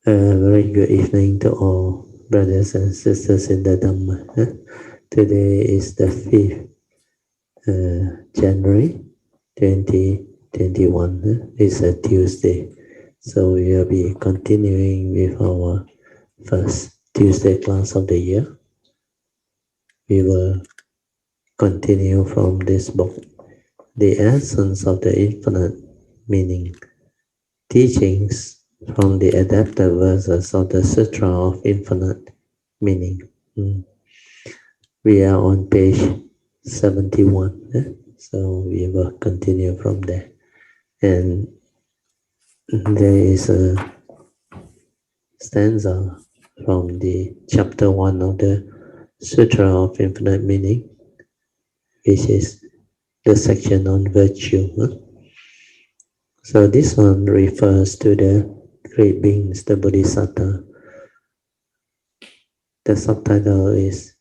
A very good evening to all brothers and sisters in the Dhamma. Today is the 5th January 2021. It's a Tuesday. So we will be continuing with our first Tuesday class of the year. We will continue from this book, The Essence of the Infinite Meaning, Teachings from the Adapted Verses of the Sutra of Infinite Meaning. We are on page 71, so we will continue from there. And there is a stanza from the chapter 1 of the Sutra of Infinite Meaning, which is the section on virtue. So this one refers to the great beings, the Bodhisattva. The subtitle is,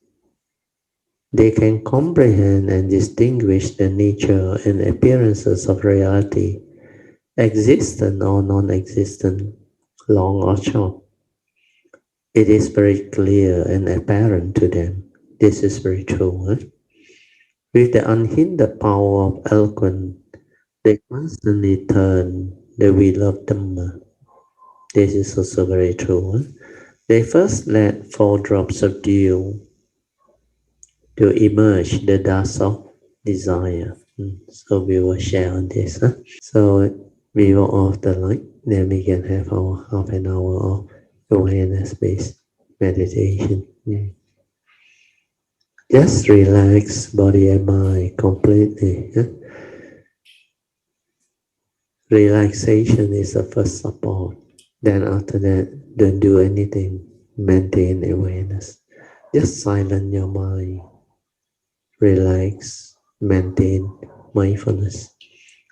they can comprehend and distinguish the nature and appearances of reality, existent or non-existent, long or short. It is very clear and apparent to them. This is very true. With the unhindered power of eloquence, they constantly turn the wheel of Dhamma. This is also very true. They first let 4 drops of dew to emerge the dust of desire. So we will share on this. So we will off the light, then we can have our half an hour of awareness-based meditation. Just relax body and mind completely. Relaxation is the first support. Then after that, don't do anything. Maintain awareness. Just silence your mind. Relax. Maintain mindfulness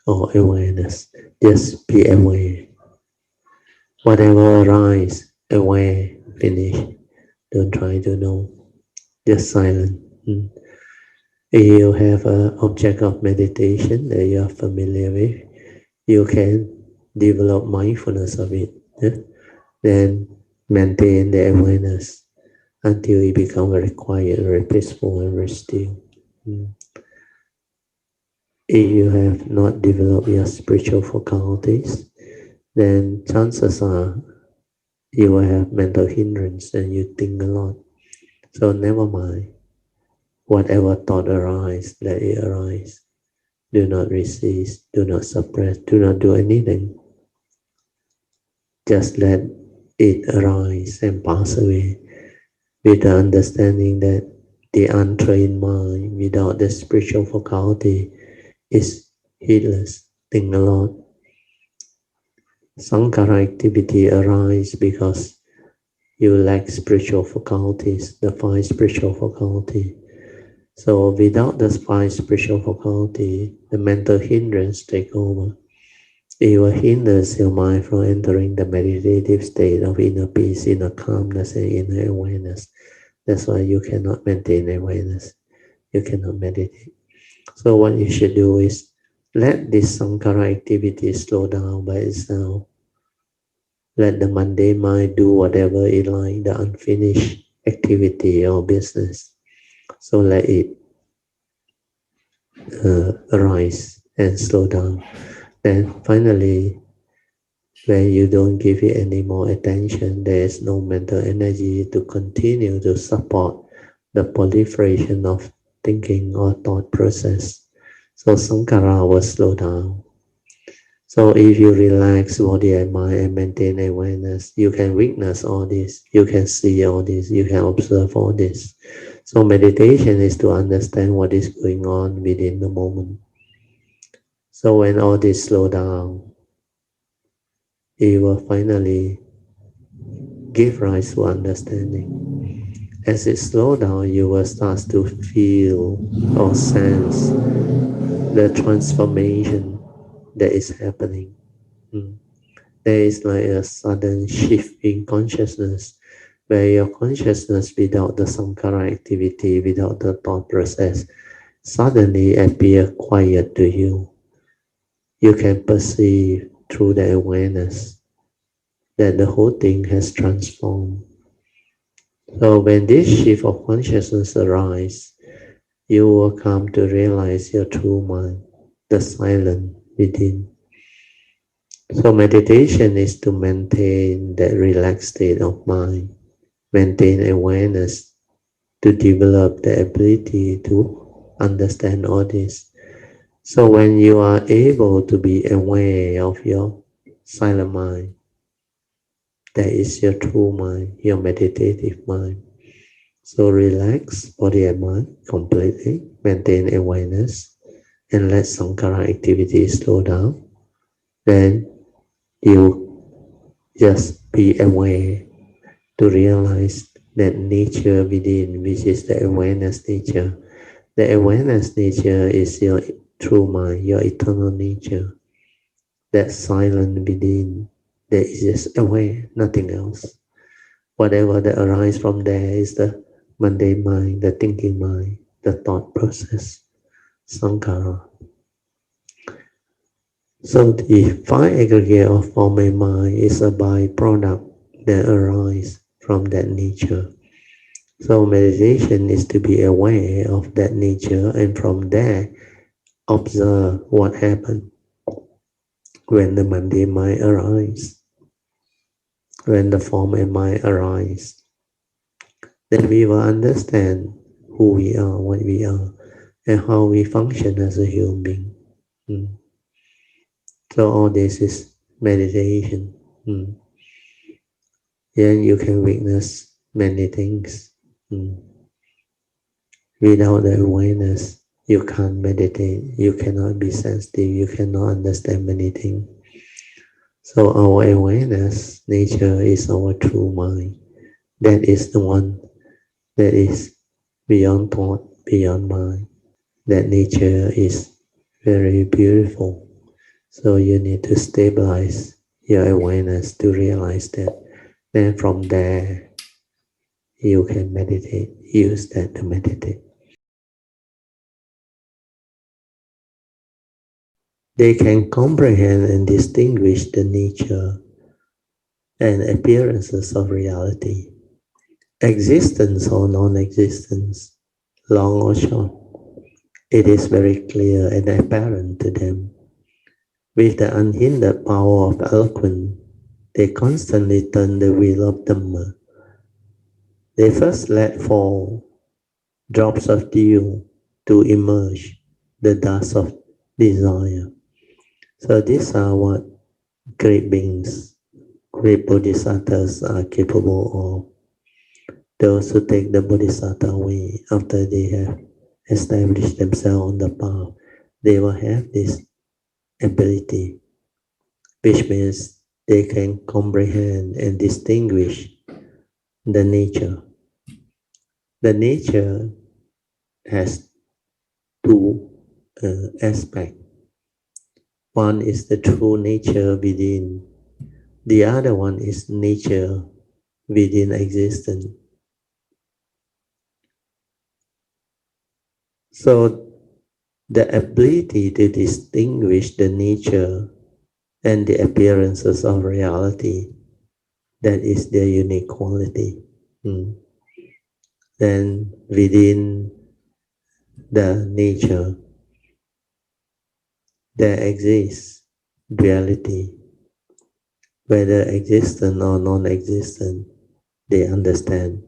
or awareness. Just be aware. Whatever arises, aware, finish. Don't try to know. Just silent. If you have an object of meditation that you are familiar with, you can develop mindfulness of it. Then maintain the awareness until it becomes very quiet, very peaceful, and very still. If you have not developed your spiritual faculties, then chances are you will have mental hindrance and you think a lot. So never mind. Whatever thought arises, let it arise. Do not resist, do not suppress, do not do anything. Just let it arise and pass away with the understanding that the untrained mind without the spiritual faculty is heedless, think a lot. Sankhara activity arises because you lack spiritual faculties, the 5 spiritual faculty. So without the 5 spiritual faculty, the mental hindrance take over. It will hinder your mind from entering the meditative state of inner peace, inner calmness, and inner awareness. That's why you cannot maintain awareness. You cannot meditate. So what you should do is let this sankhara activity slow down by itself. Let the mundane mind do whatever it likes, the unfinished activity or business. So let it arise and slow down. Then finally, when you don't give it any more attention, there is no mental energy to continue to support the proliferation of thinking or thought process. So sankhara will slow down. So if you relax body and mind and maintain awareness, you can witness all this, you can see all this, you can observe all this. So meditation is to understand what is going on within the moment. So when all this slow down, it will finally give rise to understanding. As it slows down, you will start to feel or sense the transformation that is happening. There is like a sudden shift in consciousness, where your consciousness without the sankhara activity, without the thought process, suddenly appear quiet to you. You can perceive through the awareness that the whole thing has transformed. So when this shift of consciousness arises, you will come to realize your true mind, the silent within. So meditation is to maintain that relaxed state of mind, maintain awareness, to develop the ability to understand all this. So when you are able to be aware of your silent mind, that is your true mind, your meditative mind. So relax body and mind completely, maintain awareness, and let Sankara activity slow down. Then you just be aware to realize that nature within, which is the awareness nature. The awareness nature is your true mind, your eternal nature. That silent within, that is just aware, nothing else. Whatever that arises from there is the mundane mind, the thinking mind, the thought process, sankhara. So the five aggregate of form and mind is a byproduct that arises from that nature. So meditation is to be aware of that nature, and from there observe what happened when the mundane mind arises, when the form and mind arise. Then we will understand who we are, what we are, and how we function as a human being. Mm. So all this is meditation. Mm. Then you can witness many things. Mm. Without the awareness, you can't meditate. You cannot be sensitive. You cannot understand many things. So our awareness nature is our true mind. That is the one that is beyond thought, beyond mind. That nature is very beautiful. So you need to stabilize your awareness to realize that. Then from there, you can meditate. Use that to meditate. They can comprehend and distinguish the nature and appearances of reality, existence or non-existence, long or short. It is very clear and apparent to them. With the unhindered power of eloquence, they constantly turn the wheel of Dhamma. They first let fall drops of dew to emerge the dust of desire. So these are what great beings, great bodhisattvas are capable of. Those who take the bodhisattva way after they have established themselves on the path, they will have this ability, which means they can comprehend and distinguish the nature. The nature has two aspects. One is the true nature within. The other one is nature within existence. So the ability to distinguish the nature and the appearances of reality, that is their unique quality. Mm. Then within the nature, there exists reality, whether existent or non-existent, they understand.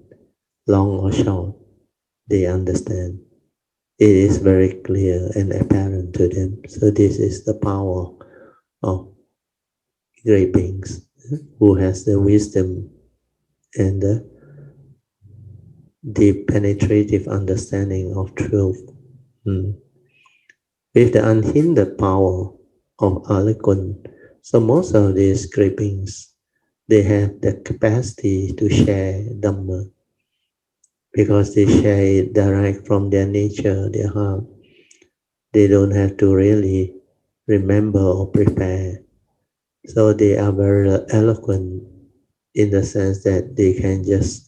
Long or short, they understand. It is very clear and apparent to them. So this is the power of great beings who has the wisdom and the deep penetrative understanding of truth. Mm. With the unhindered power of eloquence, so most of these great beings, they have the capacity to share Dhamma because they share it direct from their nature, their heart. They don't have to really remember or prepare. So they are very eloquent in the sense that they can just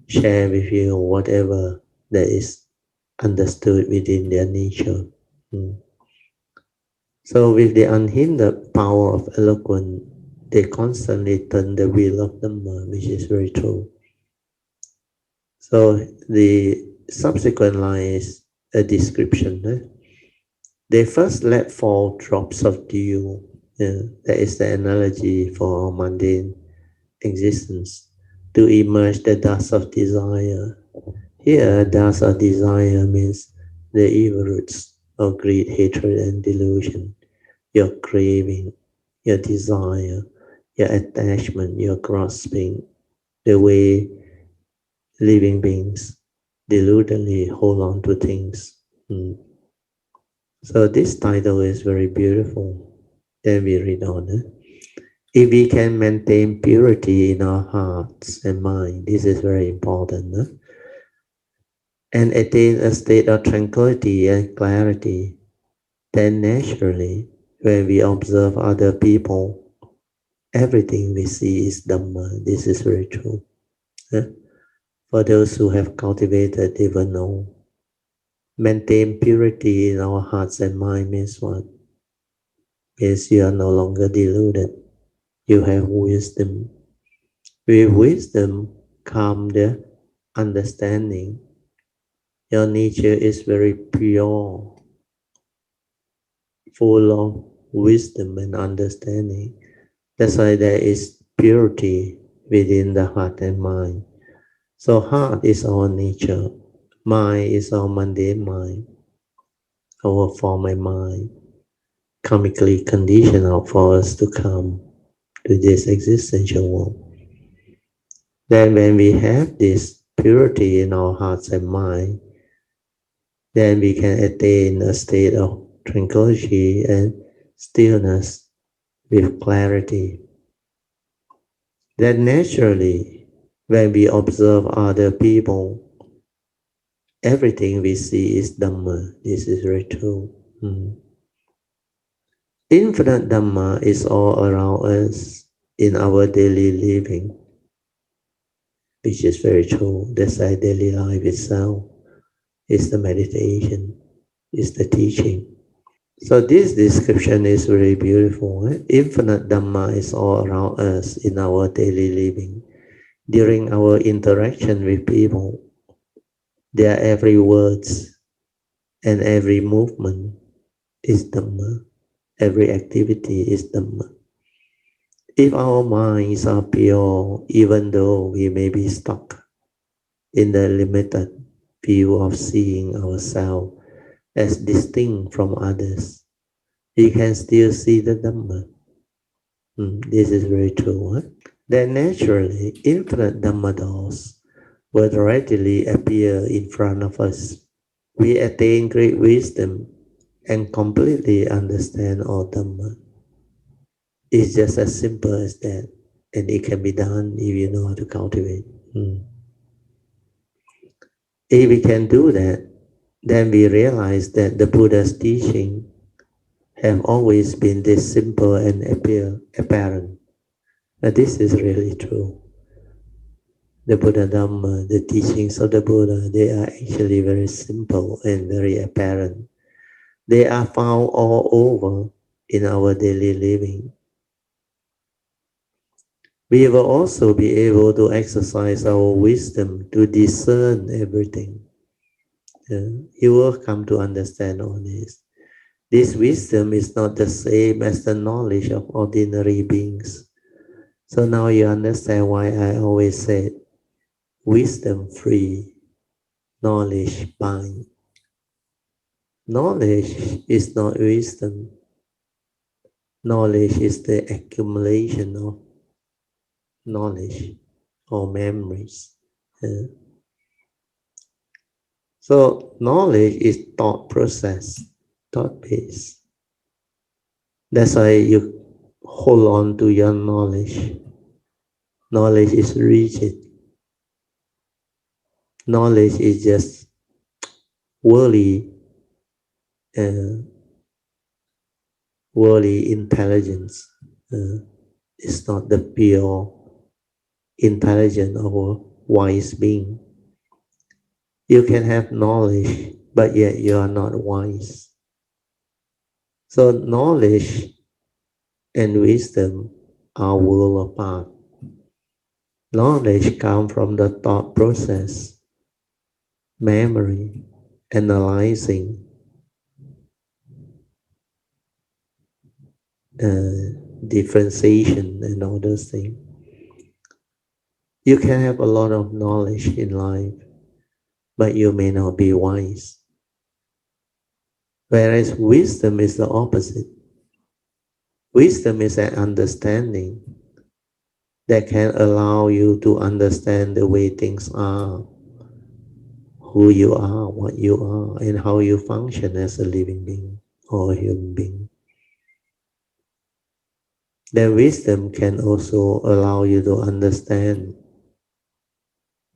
share with you whatever that is understood within their nature. Mm. So with the unhindered power of eloquence, they constantly turn the wheel of Dhamma, which is very true. So the subsequent line is a description. They first let fall drops of dew. That is the analogy for mundane existence. To emerge the dust of desire. Here, dust of desire means the evil roots of greed, hatred, and delusion. Your craving, your desire, your attachment, your grasping, the way living beings deludedly hold on to things. So this title is very beautiful. Then we read on. If we can maintain purity in our hearts and mind, this is very important, and attain a state of tranquility and clarity, then naturally, when we observe other people, everything we see is Dhamma. This is very true. For those who have cultivated, they will know. Maintain purity in our hearts and mind means what? Means you are no longer deluded. You have wisdom. With wisdom comes the understanding. Your nature is very pure, full of wisdom and understanding. That's why there is purity within the heart and mind. So heart is our nature. Mind is our mundane mind, our former mind, karmically conditional for us to come to this existential world. Then when we have this purity in our hearts and mind, then we can attain a state of tranquility and stillness with clarity. Then naturally, when we observe other people, everything we see is Dhamma. This is very true. Infinite Dhamma is all around us in our daily living, which is very true. That's why daily life itself is the meditation, is the teaching. So this description is very beautiful. Infinite Dhamma is all around us in our daily living. During our interaction with people, their every words and every movement is Dhamma. Every activity is Dhamma. If our minds are pure, even though we may be stuck in the limited view of seeing ourselves as distinct from others, we can still see the Dhamma. This is very true. Then naturally, infinite Dhamma doors will readily appear in front of us. We attain great wisdom and completely understand all Dhamma. It's just as simple as that, and it can be done if you know how to cultivate. If we can do that, then we realize that the Buddha's teaching have always been this simple and apparent. But this is really true. The Buddha Dhamma, the teachings of the Buddha, they are actually very simple and very apparent. They are found all over in our daily living. We will also be able to exercise our wisdom to discern everything. You will come to understand all this. This wisdom is not the same as the knowledge of ordinary beings. So now you understand why I always said wisdom free, knowledge bind. Knowledge is not wisdom. Knowledge is the accumulation of knowledge or memories. So knowledge is thought process, thought based. That's why you hold on to your knowledge. Knowledge is rigid. Knowledge is just worldly, worldly intelligence. It's not the pure intelligent or wise being. You can have knowledge, but yet you are not wise. So knowledge and wisdom our world apart. Knowledge comes from the thought process, memory, analyzing, differentiation, and all those things. You can have a lot of knowledge in life, but you may not be wise. Whereas wisdom is the opposite. Wisdom is an understanding that can allow you to understand the way things are, who you are, what you are, and how you function as a living being or a human being. Then wisdom can also allow you to understand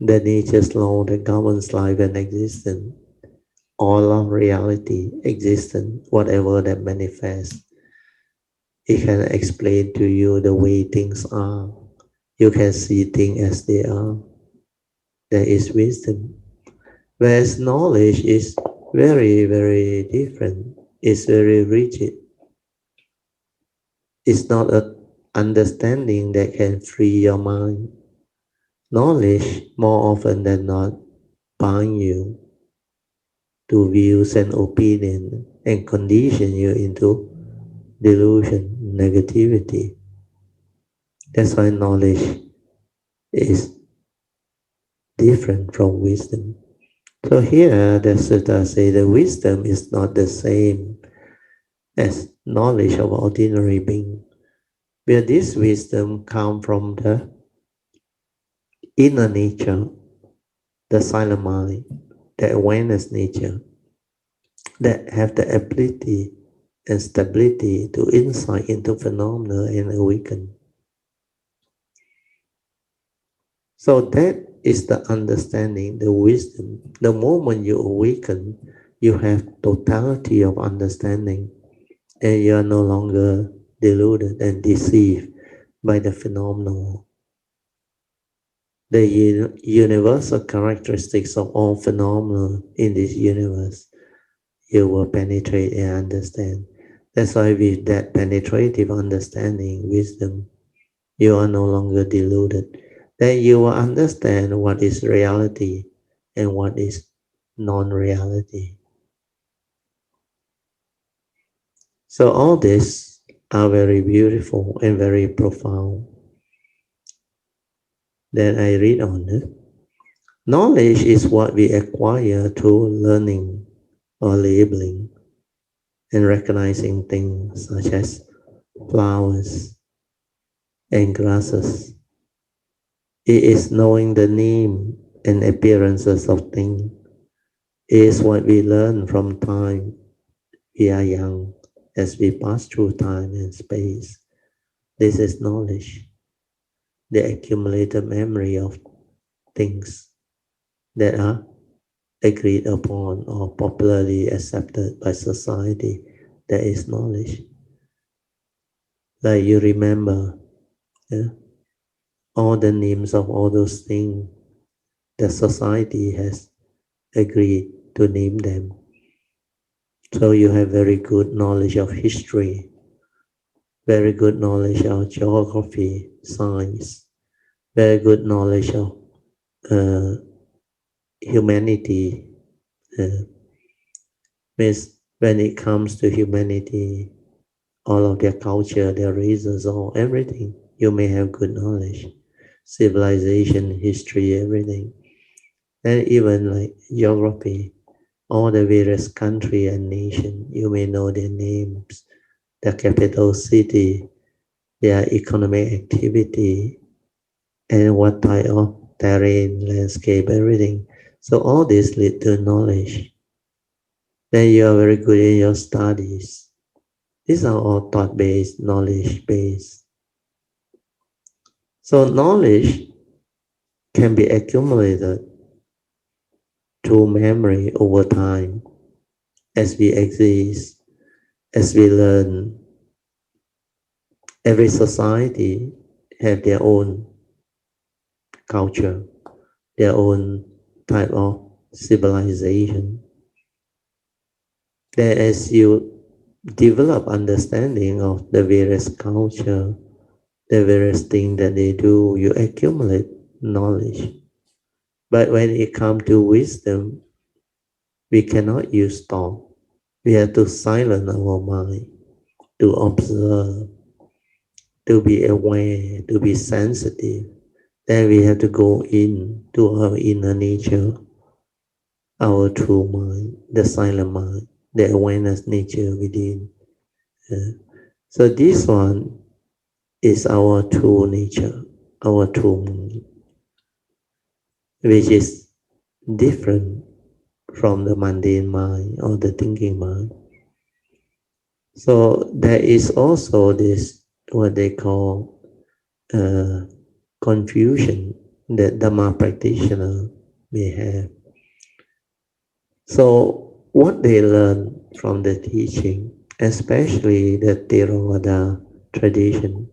the nature's law that governs life and existence, all of reality, existence, whatever that manifests. It can explain to you the way things are. You can see things as they are. There is wisdom. Whereas knowledge is very, very different. It's very rigid. It's not an understanding that can free your mind. Knowledge, more often than not, bind you to views and opinion and condition you into delusion, negativity. That's why knowledge is different from wisdom. So here the Sutta say that wisdom is not the same as knowledge of ordinary being, where this wisdom comes from the inner nature, the silent mind, the awareness nature, that have the ability and stability to insight into phenomena and awaken. So that is the understanding, the wisdom. The moment you awaken, you have totality of understanding, and you are no longer deluded and deceived by the phenomenal. The universal characteristics of all phenomena in this universe, you will penetrate and understand. That's why with that penetrative understanding, wisdom, you are no longer deluded. Then you will understand what is reality and what is non-reality. So all these are very beautiful and very profound. Then I read on it. Knowledge is what we acquire through learning or labeling and recognizing things such as flowers and grasses. It is knowing the name and appearances of things. It is what we learn from time we are young as we pass through time and space. This is knowledge, the accumulated memory of things that are agreed upon or popularly accepted by society. That is knowledge. Like you remember, yeah, all the names of all those things that society has agreed to name them. So you have very good knowledge of history, very good knowledge of geography, science, very good knowledge of uh, humanity. Uh, means when it comes to humanity, all of their culture, their races, or everything, you may have good knowledge. Civilization, history, everything. And even like geography, all the various country and nation, you may know their names, their capital city, their economic activity, and what type of terrain, landscape, everything. So all this lead to knowledge. Then you are very good in your studies. These are all thought-based, knowledge-based. So knowledge can be accumulated through memory over time as we exist, as we learn. Every society have their own culture, their own type of civilization. That as you develop understanding of the various culture, the various things that they do, you accumulate knowledge. But when it comes to wisdom, we cannot use thought. We have to silence our mind, to observe, to be aware, to be sensitive. Then we have to go in to our inner nature, our true mind, the silent mind, the awareness nature within. Uh, so this one is our true nature, our true mind, which is different from the mundane mind or the thinking mind. So there is also this, what they call uh, confusion that Dhamma practitioner may have. So what they learn from the teaching, especially the Theravada tradition,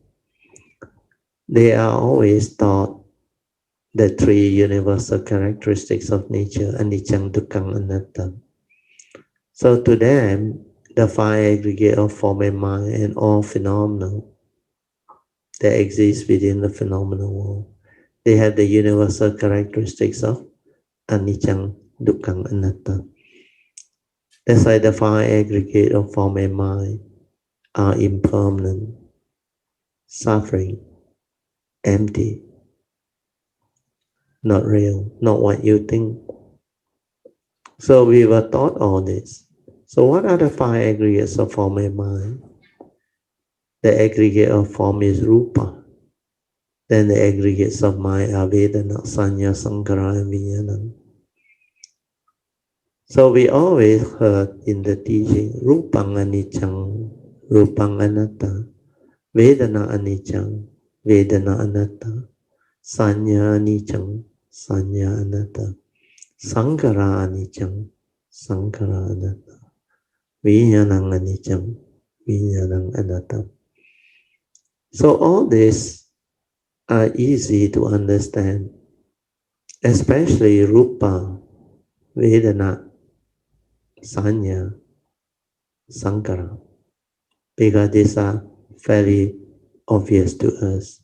they are always taught the three universal characteristics of nature, anicca, dukkha, anatta. So to them, the five aggregate of form and mind and all phenomena that exist within the phenomenal world, they have the universal characteristics of anicca, dukkha, anatta. That's why the five aggregate of form and mind are impermanent, suffering, empty, not real, not what you think. So we were taught all this. So what are the five aggregates of form and mind? The aggregate of form is rupa. Then the aggregates of mind are vedana, sanya, sankhara, and vijnana. So we always heard in the teaching, rupang anicca, rupang anatta, vedana anicca, vedana anatta, sanya anicca, sanya anatta, sankhara anicca, sankhara anatta, vijnanang anicca, vijnanang anatta. So all these are easy to understand, especially rupa, vedana, sanya, sankhara, because these are very obvious to us.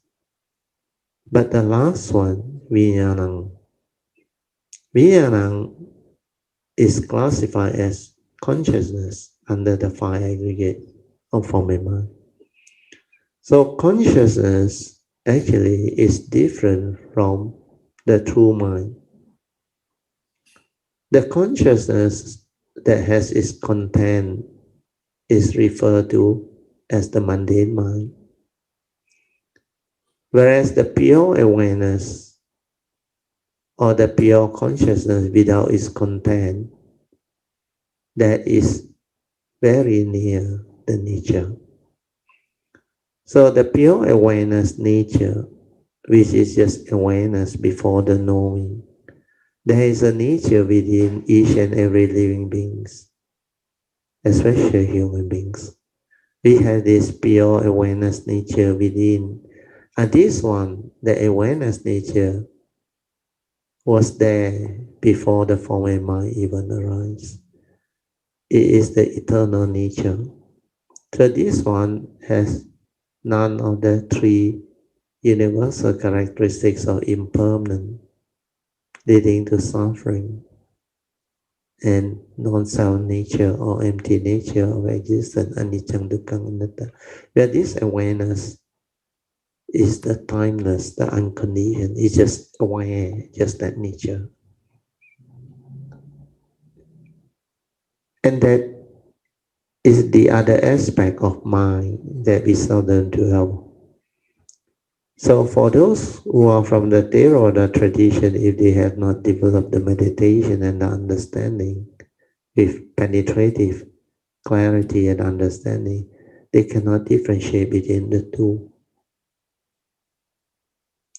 But the last one, vijnanang, vijnanang is classified as consciousness under the five aggregate of form and mind. So consciousness actually is different from the true mind. The consciousness that has its content is referred to as the mundane mind, whereas the pure awareness or the pure consciousness without its content, that is very near the nature. So the pure awareness nature, which is just awareness before the knowing, there is a nature within each and every living beings, especially human beings. We have this pure awareness nature within. And this one, the awareness nature, was there before the form and mind even arise. It is the eternal nature. So this one has none of the three universal characteristics of impermanent, leading to suffering, and non-self nature or empty nature of existence, anicca, dukkha, anatta. Where this awareness is the timeless, the unconditioned, it's just aware, just that nature. And that is the other aspect of mind that we seldom dwell. So for those who are from the Theravada tradition, if they have not developed the meditation and the understanding with penetrative clarity and understanding, they cannot differentiate between the two.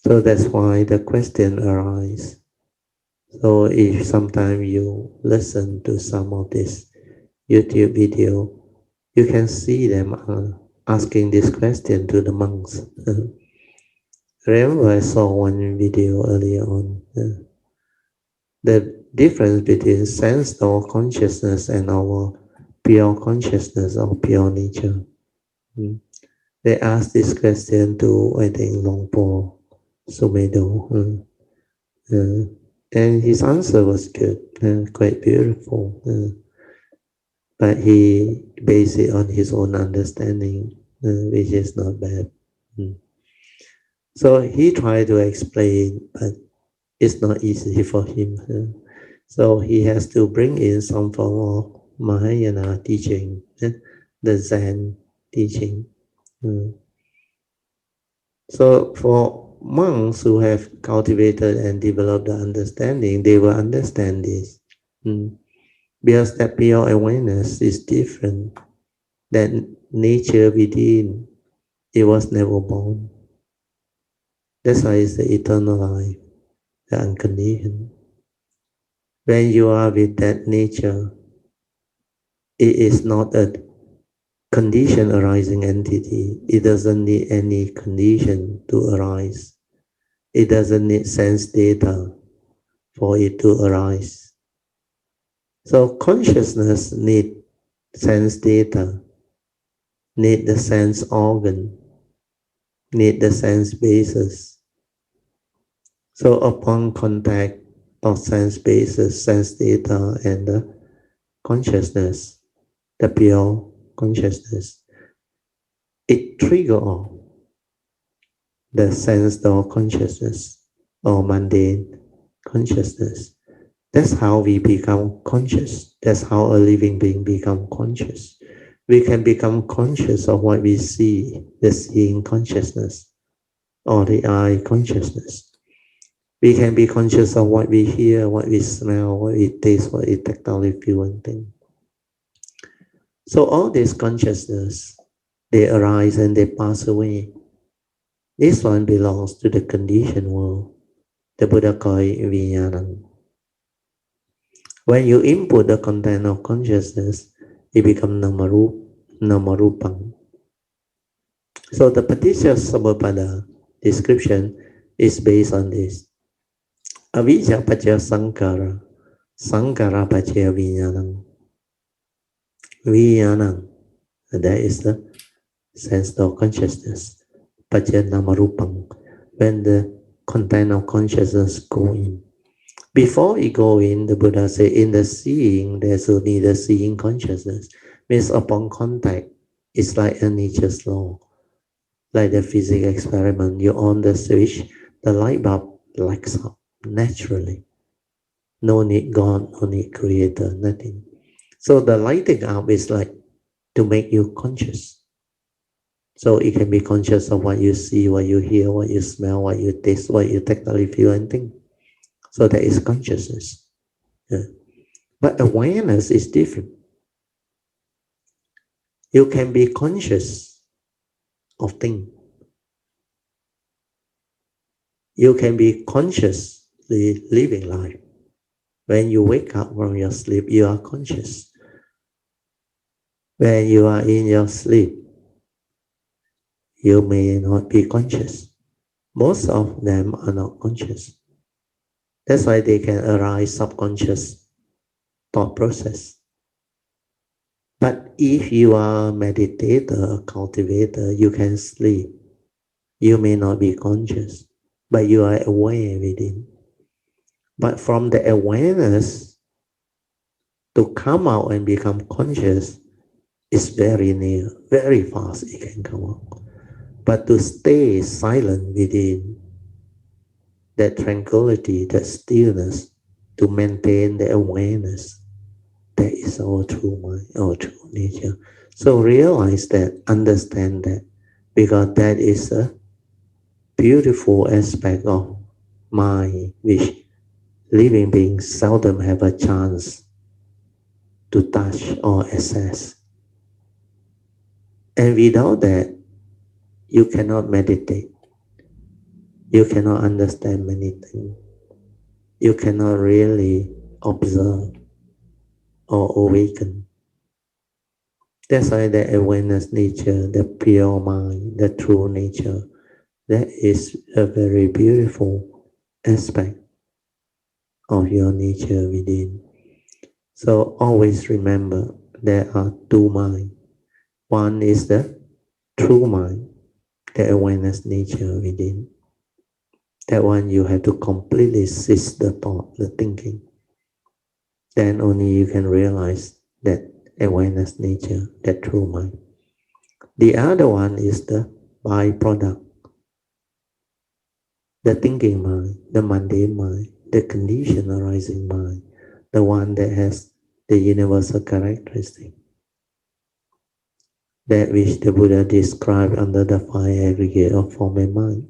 So that's why the question arises. So if sometimes you listen to some of this YouTube video, you can see them asking this question to the monks. Remember I saw one video earlier on. The difference between sense or consciousness and our pure consciousness or pure nature. They asked this question to, I think, Longpo Sumedo. And his answer was good, quite beautiful. But he based it on his own understanding, which is not bad. Mm. So he tried to explain, but it's not easy for him. So he has to bring in some form of Mahayana teaching, the Zen teaching. Mm. So for monks who have cultivated and developed the understanding, they will understand this. Mm. Because that pure awareness is different. That nature within, it was never born. That's why it's the eternal life, the unconditioned. When you are with that nature, it is not a condition arising entity. It doesn't need any condition to arise. It doesn't need sense data for it to arise. So consciousness need sense data, need the sense organ, need the sense basis. So upon contact of sense basis, sense data, and the consciousness, the pure consciousness, it trigger off the sense or consciousness or mundane consciousness. That's how we become conscious. That's how a living being become conscious. We can become conscious of what we see, the seeing consciousness or the eye consciousness. We can be conscious of what we hear, what we smell, what we taste, what we tactile feel and think. So all this consciousness, they arise and they pass away. This one belongs to the conditioned world. The Buddha called it Vijnana. When you input the content of consciousness, it becomes Namarupam. So the Paticca Samuppada description is based on this. Avijja Pacaya Sankara, Sankara Pacaya Vijnanam. Vijnanam, that is the sense of consciousness. Pacaya Namarupam, when the content of consciousness go in. Before we go in, the Buddha said, in the seeing, there's only the seeing consciousness. Means upon contact, it's like a nature's law. Like the physics experiment, you on the switch, the light bulb lights up naturally. No need God, no need creator, nothing. So the lighting up is like to make you conscious. So you can be conscious of what you see, what you hear, what you smell, what you taste, what you tactily feel and think. So that is consciousness. Yeah. But awareness is different. You can be conscious of things. You can be consciously living life. When you wake up from your sleep, you are conscious. When you are in your sleep, you may not be conscious. Most of them are not conscious. That's why they can arise subconscious thought process. But if you are a meditator, a cultivator, you can sleep. You may not be conscious, but you are aware within. But from the awareness to come out and become conscious is very near, very fast it can come out. But to stay silent within, that tranquility, that stillness, to maintain the awareness, that is our true mind, our true nature. So realize that, understand that, because that is a beautiful aspect of mind which living beings seldom have a chance to touch or access. And without that, you cannot meditate. You cannot understand many things. You cannot really observe or awaken. That's why the awareness nature, the pure mind, the true nature, that is a very beautiful aspect of your nature within. So always remember there are two minds. One is the true mind, the awareness nature within. That one you have to completely cease the thought, the thinking. Then only you can realize that awareness nature, that true mind. The other one is the byproduct, the thinking mind, the mundane mind, the conditioned arising mind, the one that has the universal characteristic, that which the Buddha described under the five aggregate of form and mind.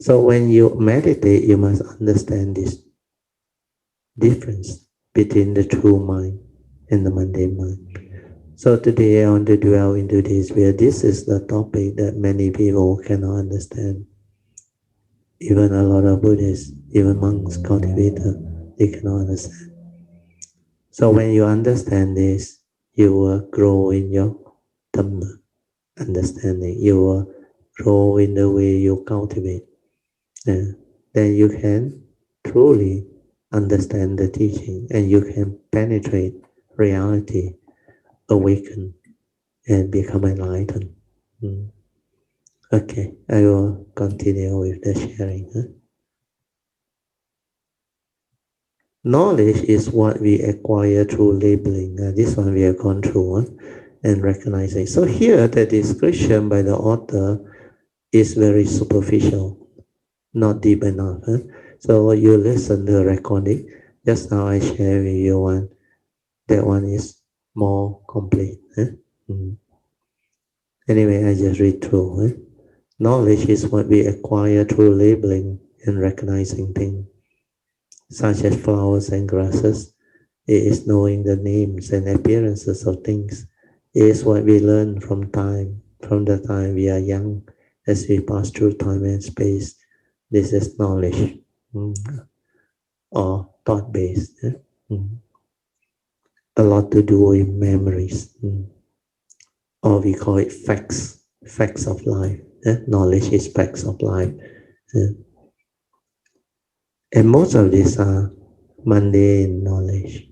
So when you meditate, you must understand this difference between the true mind and the mundane mind. So today I want to dwell into this, where this is the topic that many people cannot understand. Even a lot of Buddhists, even monks, cultivators, they cannot understand. So when you understand this, you will grow in your Dhamma understanding. You will grow in the way you cultivate. Then you can truly understand the teaching, and you can penetrate reality, awaken, and become enlightened. Okay, I will continue with the sharing. Knowledge is what we acquire through labeling. This one we have gone through and recognizing. So here the description by the author is very superficial, not deep enough. So you listen to the recording. Just now I share with you one. That one is more complete. Anyway, I just read through. Knowledge is what we acquire through labeling and recognizing things, such as flowers and grasses. It is knowing the names and appearances of things. It is what we learn from the time we are young, as we pass through time and space. This is knowledge, or thought-based. A lot to do with memories, or we call it facts of life. Knowledge is facts of life. And most of these are mundane knowledge.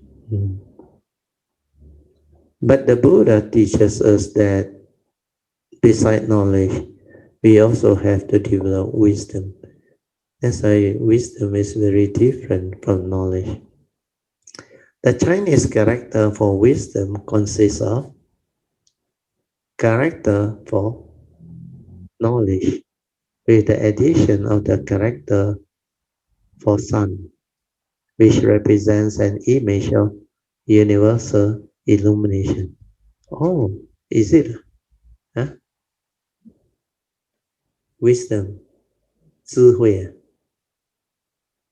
But the Buddha teaches us that beside knowledge, we also have to develop wisdom. That's why wisdom is very different from knowledge. The Chinese character for wisdom consists of character for knowledge, with the addition of the character for sun, which represents an image of universal illumination. Oh, is it? Huh? Wisdom, 智慧,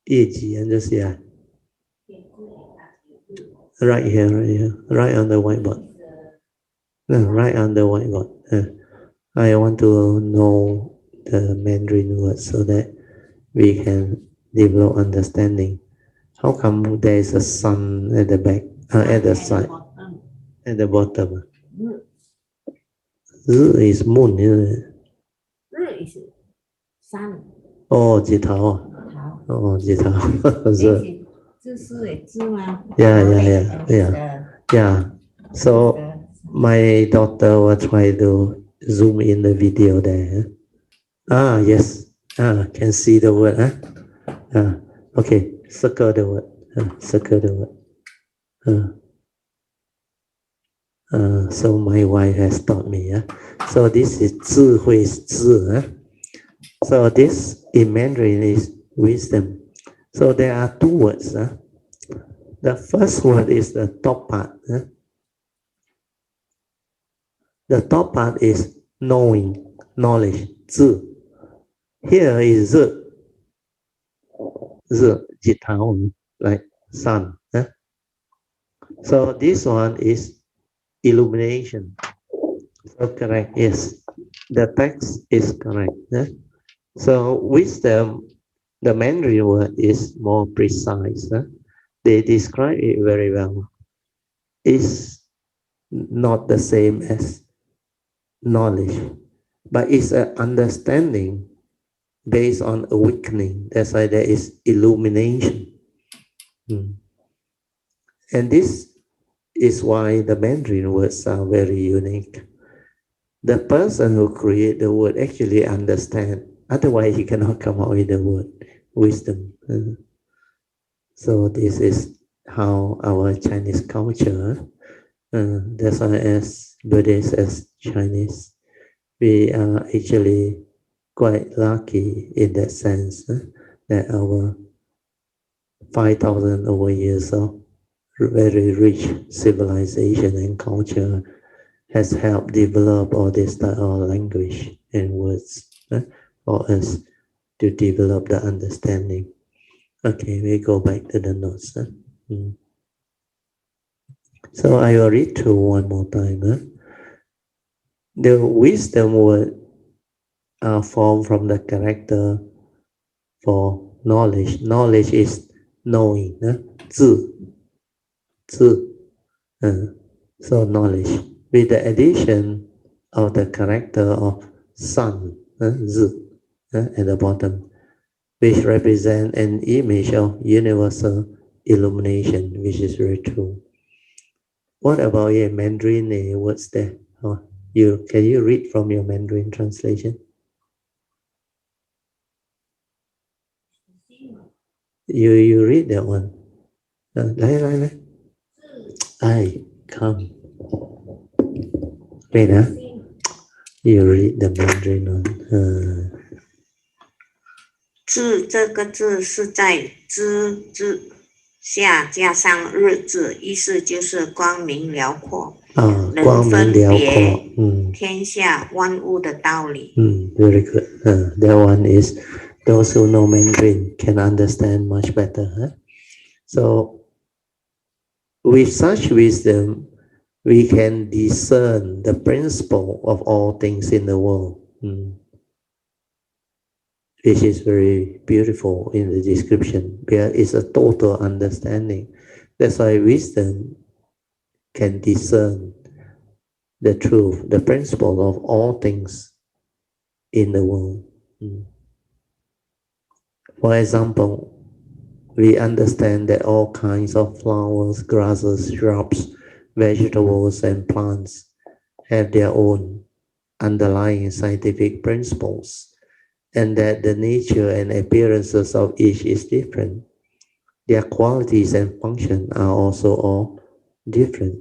业绩, and just yeah. Right here, right on the whiteboard. No, right on the whiteboard. I want to know the Mandarin words so that we can develop understanding. How come there is a sun at the back, at the side, at the bottom? Zi is moon, isn't it? Ri is sun. Oh, 指头. Oh, 指头. Yeah. So my daughter will try to zoom in the video there. Yes. Can see the word. Okay, circle the word. Circle the word. So my wife has taught me. So this is 智慧 智. So this in Mandarin is wisdom. So there are two words. The first word is the top part. The top part is knowing, knowledge, 智. Here is 日, like sun. So this one is illumination. So correct, yes. The text is correct. So wisdom, the Mandarin word is more precise. They describe it very well. It's not the same as knowledge, but it's an understanding based on awakening. That's why there is illumination. And this is why the Mandarin words are very unique. The person who create the word actually understand. Otherwise, he cannot come up with the word wisdom. So this is how our Chinese culture. That's why as Buddhists, as Chinese, we are actually quite lucky in that sense that our 5,000 over years of very rich civilization and culture has helped develop all this type of language and words for us to develop the understanding. Okay, we go back to the notes. So I will read through one more time. The wisdom word are formed from the character for knowledge. Knowledge is knowing. 智, 智, so knowledge. With the addition of the character of sun, 日, at the bottom, which represent an image of universal illumination, which is very true. What about your Mandarin words there? Can you read from your Mandarin translation? You read that one.来, come. Wait, you read the Mandarin one. 字这个字是在之字下加上日字，意思就是光明辽阔，能分别天下万物的道理。Very good. That one is those who know Mandarin can understand much better. So with such wisdom, we can discern the principle of all things in the world. Which is very beautiful in the description. There is a total understanding. That's why wisdom can discern the truth, the principle of all things in the world. For example, we understand that all kinds of flowers, grasses, shrubs, vegetables, and plants have their own underlying scientific principles, and that the nature and appearances of each is different. Their qualities and function are also all different.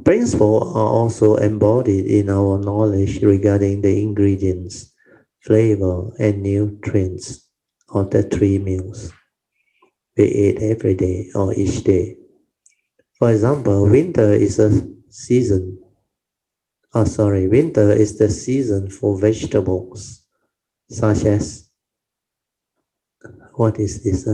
Principles are also embodied in our knowledge regarding the ingredients, flavor, and nutrients of the 3 meals we eat every day or each day. For example, winter is the season for vegetables, such as, what is this?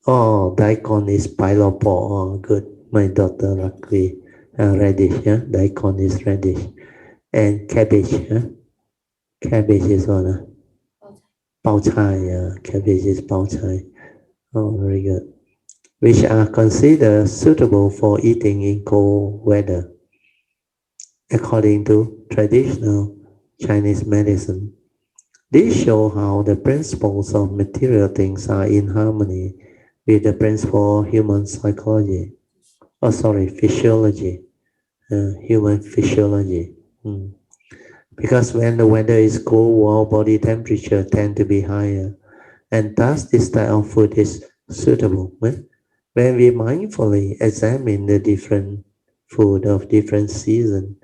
Daikon is pineapple. Oh, good. My daughter luckily radish. Daikon is radish. And cabbage. Cabbage is what? Bao chai. Cabbage is bao chai. Oh, very good. Which are considered suitable for eating in cold weather. According to traditional Chinese medicine, these show how the principles of material things are in harmony with the principle of human psychology. Physiology. Human physiology. Because when the weather is cold, our body temperature tend to be higher, and thus this type of food is suitable. When we mindfully examine the different food of different seasons,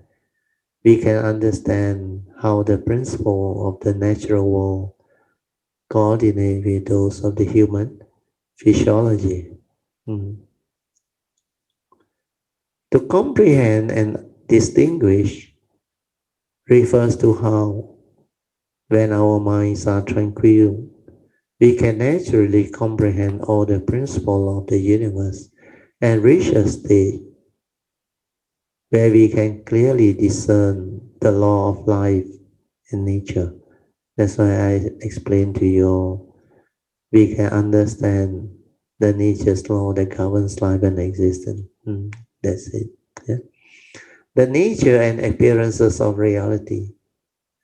we can understand how the principle of the natural world coordinate with those of the human physiology. To comprehend and distinguish refers to how, when our minds are tranquil, we can naturally comprehend all the principles of the universe and reach a state where we can clearly discern the law of life and nature. That's why I explained to you, we can understand the nature's law that governs life and existence. That's it. The nature and appearances of reality,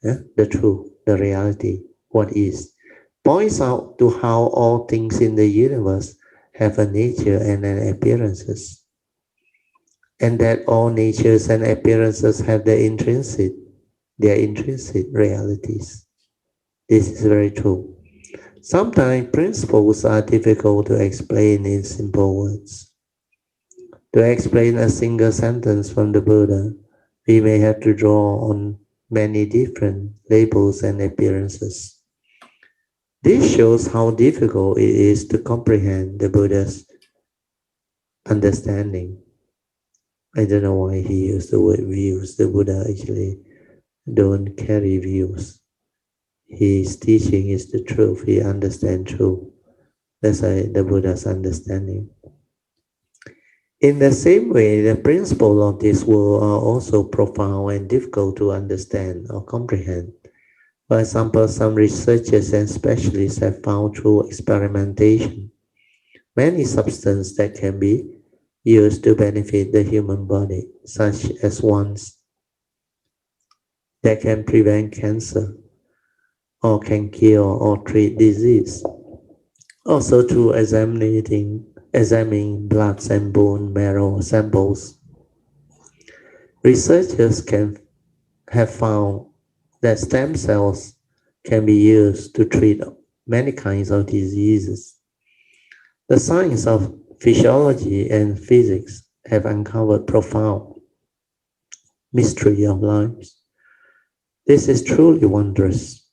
the truth, the reality, what is, points out to how all things in the universe have a nature and an appearances. and that all natures and appearances have their intrinsic realities. This is very true. Sometimes principles are difficult to explain in simple words. To explain a single sentence from the Buddha, we may have to draw on many different labels and appearances. This shows how difficult it is to comprehend the Buddha's understanding. I don't know why he used the word views. The Buddha actually don't carry views. His teaching is the truth. He understands truth. That's the Buddha's understanding. In the same way, the principles of this world are also profound and difficult to understand or comprehend. For example, some researchers and specialists have found through experimentation many substances that can be used to benefit the human body, such as ones that can prevent cancer or can cure or treat disease. Also, through examining blood and bone marrow samples, researchers have found that stem cells can be used to treat many kinds of diseases. The science of physiology and physics have uncovered profound mystery of life. This is truly wondrous.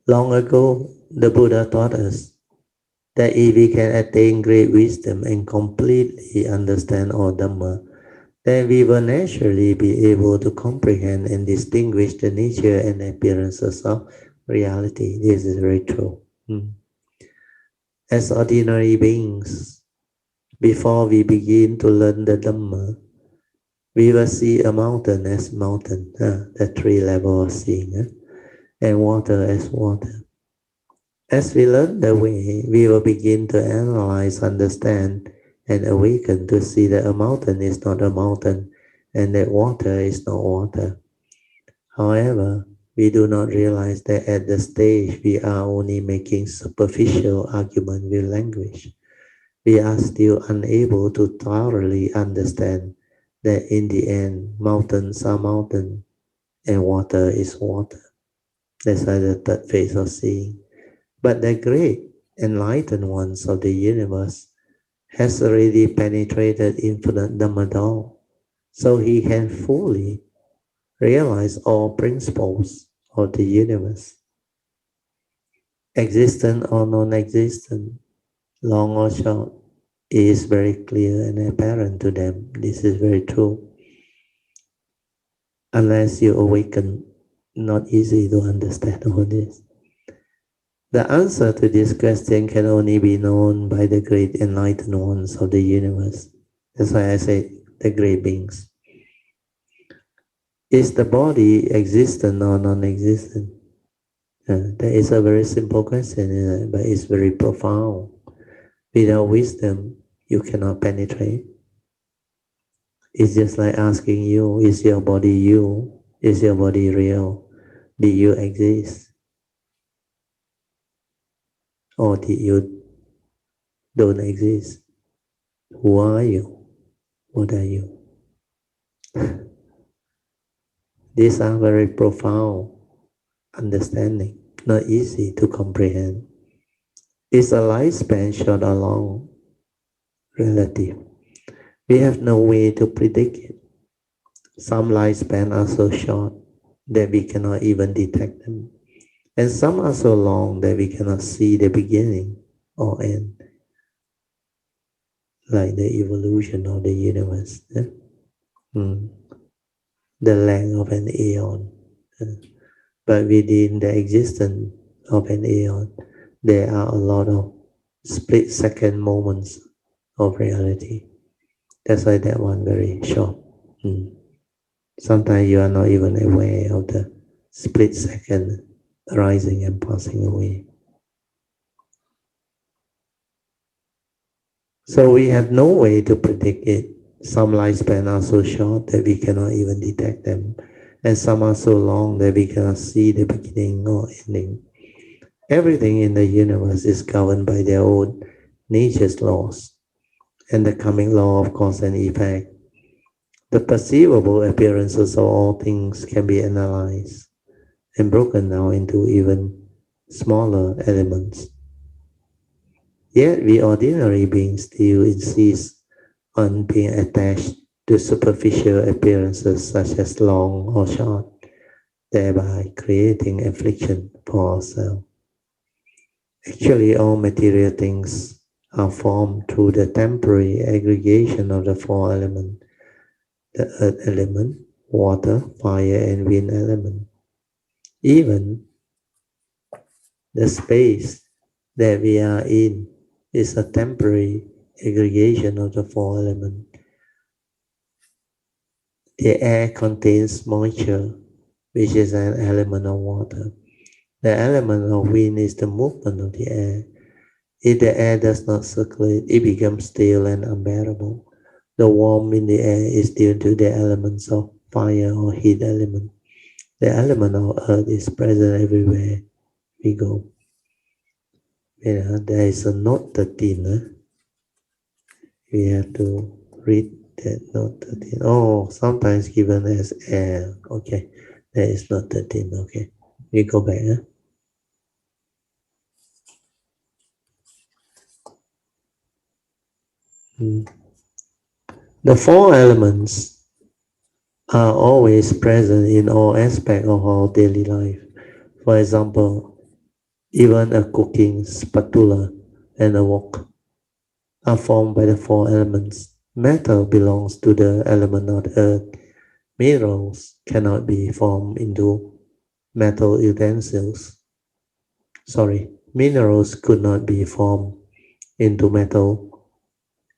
Long ago, the Buddha taught us that if we can attain great wisdom and completely understand all Dhamma, then we will naturally be able to comprehend and distinguish the nature and appearances of reality. This is very true. As ordinary beings, before we begin to learn the Dhamma, we will see a mountain as mountain, the three levels of seeing, and water as water. As we learn the way, we will begin to analyze, understand, and awaken to see that a mountain is not a mountain and that water is not water. However, we do not realize that at the stage we are only making superficial argument with language. We are still unable to thoroughly understand that in the end, mountains are mountains and water is water. That's why the third phase of seeing. But the great enlightened ones of the universe has already penetrated infinite Dhamma, so he can fully realize all principles of the universe, existent or non-existent, long or short, is very clear and apparent to them. This is very true. Unless you awaken, not easy to understand all this. The answer to this question can only be known by the great enlightened ones of the universe. That's why I say the great beings. Is the body existent or non-existent? That is a very simple question, but it's very profound. Without wisdom, you cannot penetrate. It's just like asking you, is your body you? Is your body real? Do you exist? Or did you don't exist? Who are you? What are you? These are very profound understanding, not easy to comprehend. Is a lifespan short or long? Relative. We have no way to predict it. Some lifespans are so short that we cannot even detect them. And some are so long that we cannot see the beginning or end, like the evolution of the universe. The length of an aeon. But within the existence of an aeon, there are a lot of split-second moments of reality. That's why that one very short. Sometimes you are not even aware of the split second rising and passing away. So we have no way to predict it. Some lifespan are so short that we cannot even detect them. And some are so long that we cannot see the beginning or ending. Everything in the universe is governed by their own nature's laws. and the coming law of cause and effect. The perceivable appearances of all things can be analyzed and broken down into even smaller elements. Yet we ordinary beings still insist on being attached to superficial appearances such as long or short, thereby creating affliction for ourselves. Actually, all material things are formed through the temporary aggregation of the four elements: the earth element, water, fire, and wind element. Even the space that we are in is a temporary aggregation of the four elements. The air contains moisture, which is an element of water. The element of wind is the movement of the air. If the air does not circulate, it becomes stale and unbearable. The warmth in the air is due to the elements of fire or heat element. The element of earth is present everywhere we go. There is a note 13. We have to read that note 13. Oh, sometimes given as air. Okay, that is note 13. Okay, we go back. The four elements are always present in all aspects of our daily life. For example, even a cooking spatula and a wok are formed by the four elements. Metal belongs to the element of earth. Minerals cannot be formed into metal utensils. Minerals could not be formed into metal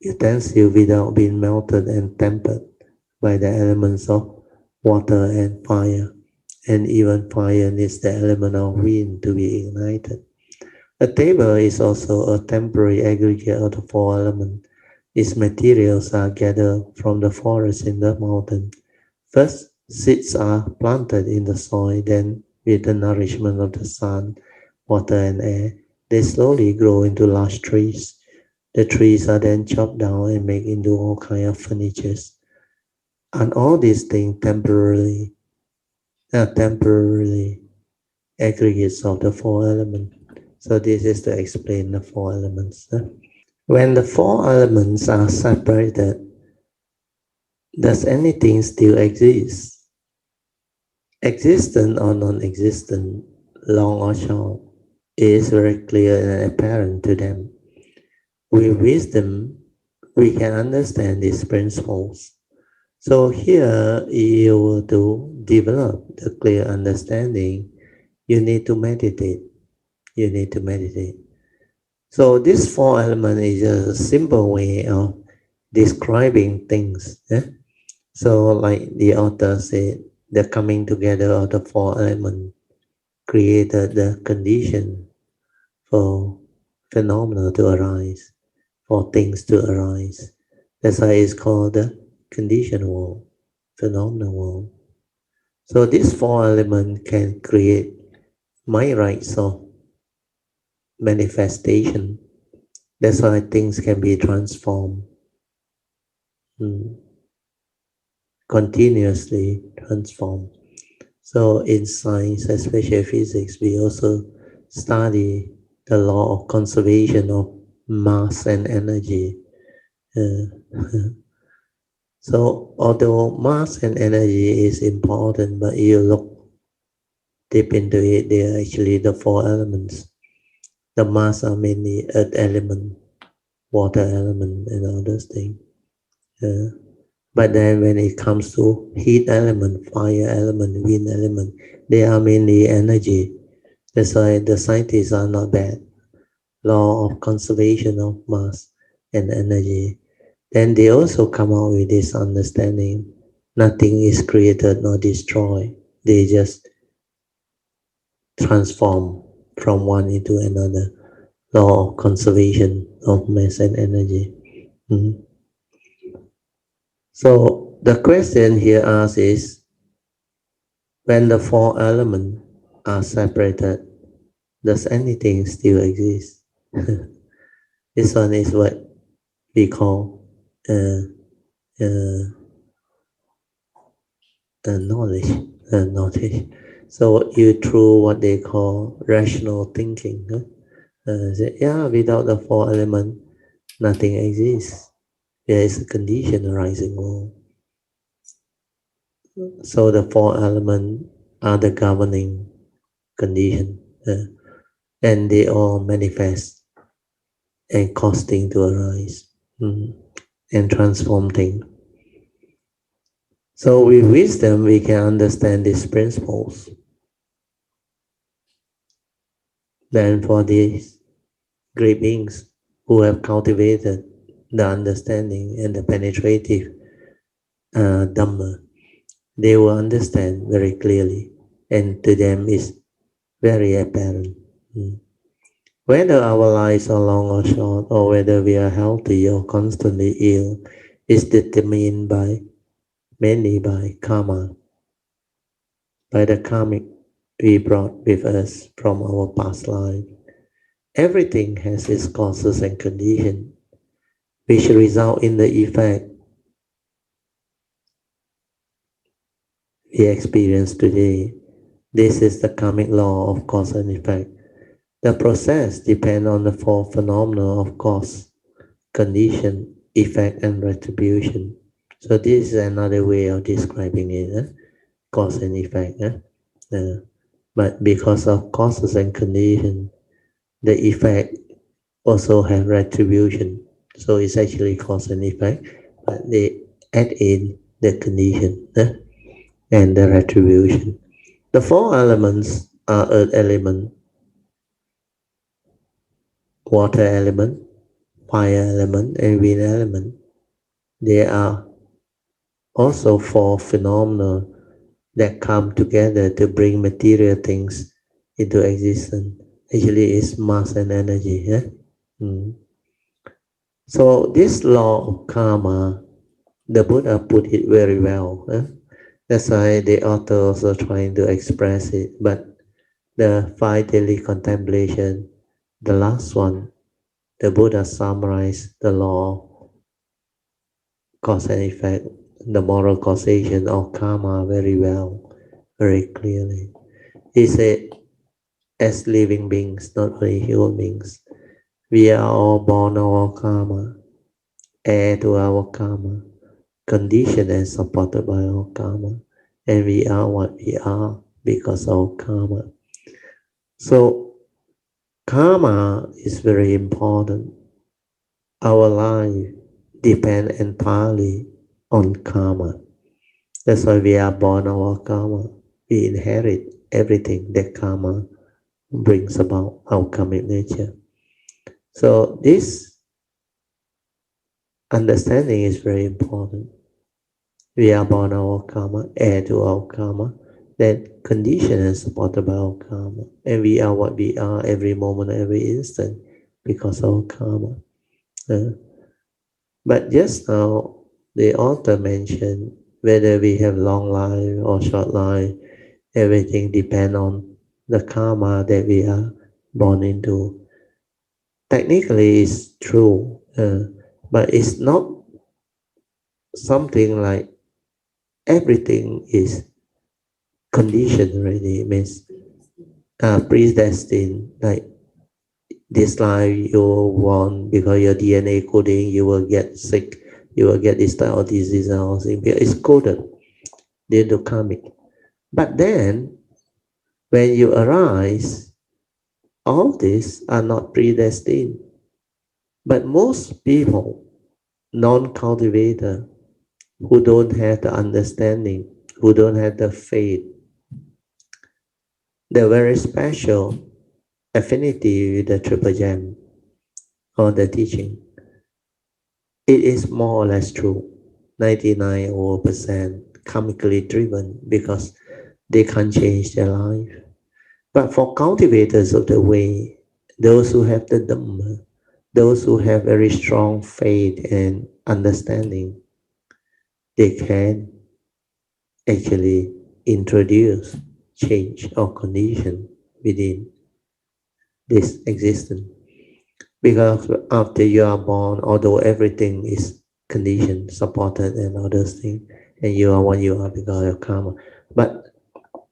utensils without being melted and tempered by the elements of water and fire. And even fire needs the element of wind to be ignited. A table is also a temporary aggregate of the four elements. Its materials are gathered from the forest in the mountain. First, seeds are planted in the soil, then with the nourishment of the sun, water and air, they slowly grow into large trees. The trees are then chopped down and made into all kinds of furniture. And all these things temporarily aggregates of the four elements. So this is to explain the four elements. When the four elements are separated, does anything still exist? Existent or non-existent, long or short, is very clear and apparent to them. With wisdom, we can understand these principles. So here, you will to develop the clear understanding, you need to meditate. You need to meditate. So this four element is a simple way of describing things. So like the author said, the coming together of the four elements created the condition for phenomena to arise, for things to arise. That's why it's called the condition world, phenomena world. So these four elements can create myriads of manifestation. That's why things can be transformed, continuously transformed. So in science, especially physics, we also study the law of conservation of mass and energy. So although mass and energy is important, but you look deep into it, they are actually the four elements. The mass are mainly earth element, water element, and all those things. But then when it comes to heat element, fire element, wind element, they are mainly energy. That's why the scientists are not bad. Law of conservation of mass and energy. Then they also come out with this understanding. Nothing is created nor destroyed. They just transform from one into another. Law of conservation of mass and energy. So the question here asked is, when the four elements are separated, does anything still exist? This one is what we call uh, uh, knowledge. So you through what they call rational thinking. Say, yeah, without the four elements, nothing exists. There is a condition arising all. So the four elements are the governing condition, and they all manifest and cause things to arise, and transform things. So with wisdom, we can understand these principles. Then for these great beings who have cultivated the understanding and the penetrative Dhamma, they will understand very clearly, and to them is very apparent. Whether our lives are long or short, or whether we are healthy or constantly ill, is determined mainly by karma, by the karmic we brought with us from our past life. Everything has its causes and conditions, which result in the effect we experience today. This is the karmic law of cause and effect. The process depends on the four phenomena of cause, condition, effect, and retribution. So this is another way of describing it, cause and effect. But because of causes and condition, the effect also have retribution. So it's actually cause and effect, but they add in the condition and the retribution. The four elements are earth element, water element, fire element, and wind element. They are also four phenomena that come together to bring material things into existence. Actually, it's mass and energy. So this law of karma, the Buddha put it very well. That's why the author also trying to express it. But the five daily contemplation, the last one, the Buddha summarized the law, cause and effect, the moral causation of karma very well, very clearly. He said, as living beings, not only human beings, we are all born of our karma, heir to our karma, conditioned and supported by our karma, and we are what we are because of karma. So karma is very important. Our life depends entirely on karma. That's why we are born of our karma. We inherit everything that karma brings about, our karmic nature. So this understanding is very important. We are born our karma, heir to our karma, then conditioned and supported by our karma. And we are what we are every moment, every instant because of our karma. But just now, the author mentioned whether we have long life or short life, everything depends on the karma that we are born into. Technically, it's true, but it's not something like everything is conditioned already. It means predestined. Like this life you want because your DNA coding, you will get sick, you will get this type of disease and all things. It's coded due to karmic. But then when you arise, all these are not predestined. But most people, non-cultivator, who don't have the understanding, who don't have the faith, the very special affinity with the triple gem or the teaching, it is more or less true. 99% karmically driven because they can't change their life. But for cultivators of the way, those who have the Dhamma, those who have very strong faith and understanding, they can actually introduce change or condition within this existence. Because after you are born, although everything is condition, supported and all those things. And you are what you are because of karma. But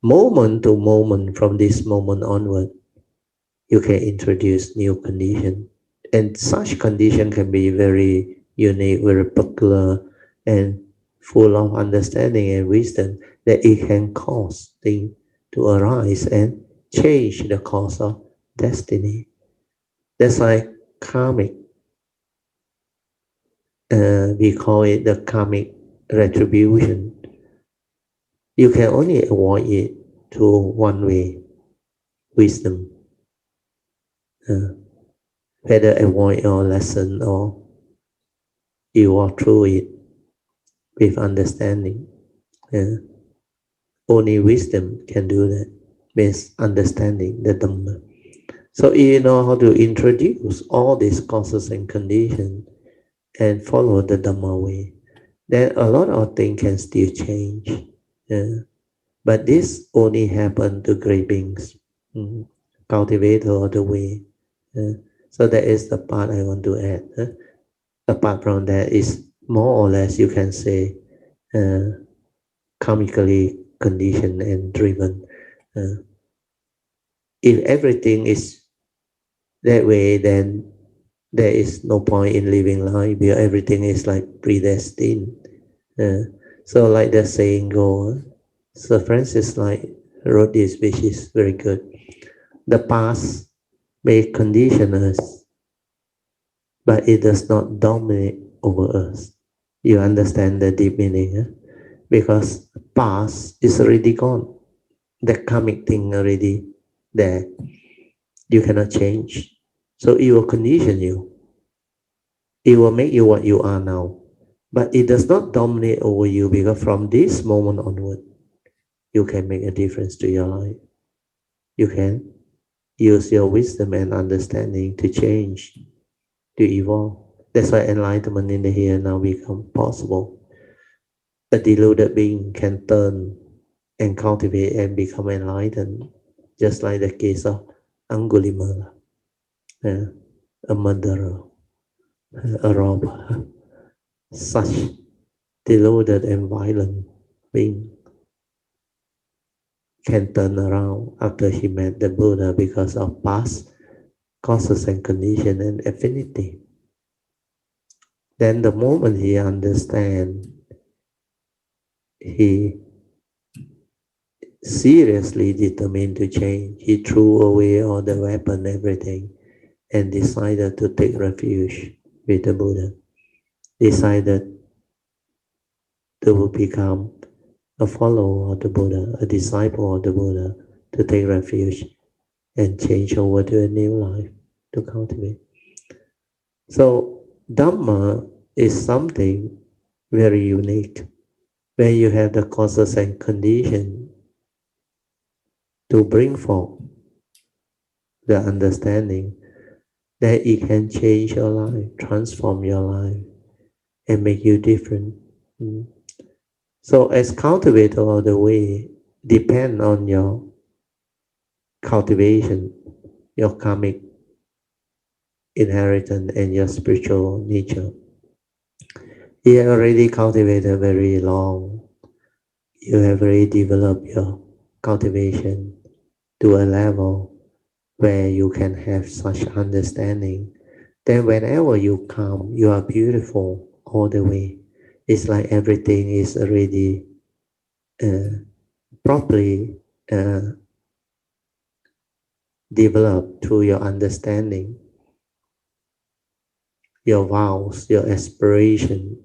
moment to moment, from this moment onward, you can introduce new condition. And such condition can be very unique, very peculiar, and full of understanding and wisdom that it can cause things to arise and change the course of destiny. That's why karmic, we call it the karmic retribution. You can only avoid it through one way, wisdom. Whether avoid your lesson or you walk through it with understanding. Only wisdom can do that, means understanding the Dhamma. So you know how to introduce all these causes and conditions and follow the Dhamma way, then a lot of things can still change. But this only happen to great beings, cultivator of the way. So that is the part I want to add. Apart from that, is more or less you can say karmically conditioned and driven. If everything is that way, then there is no point in living life because everything is like predestined. So like the saying goes, Sir Francis like wrote this, which is very good. The past may condition us, but it does not dominate over us. You understand the deep meaning? Because past is already gone. The karmic thing already there. You cannot change. So it will condition you. It will make you what you are now. But it does not dominate over you because from this moment onward, you can make a difference to your life. You can use your wisdom and understanding to change, to evolve. That's why enlightenment in the here now become possible. A deluded being can turn and cultivate and become enlightened, just like the case of Angulimala, a murderer, a robber, such deluded and violent being can turn around after he met the Buddha because of past causes and condition and affinity. Then the moment he understands, he seriously determined to change. He threw away all the weapon, everything, and decided to take refuge with the Buddha. Decided to become a follower of the Buddha, a disciple of the Buddha, to take refuge and change over to a new life to cultivate. So Dhamma is something very unique, where you have the causes and conditions to bring forth the understanding that it can change your life, transform your life, and make you different. So as cultivator of the way, depend on your cultivation, your karmic inheritance, and your spiritual nature. You have already cultivated very long. You have already developed your cultivation to a level where you can have such understanding. Then whenever you come, you are beautiful all the way. It's like everything is already properly developed through your understanding, your vows, your aspiration,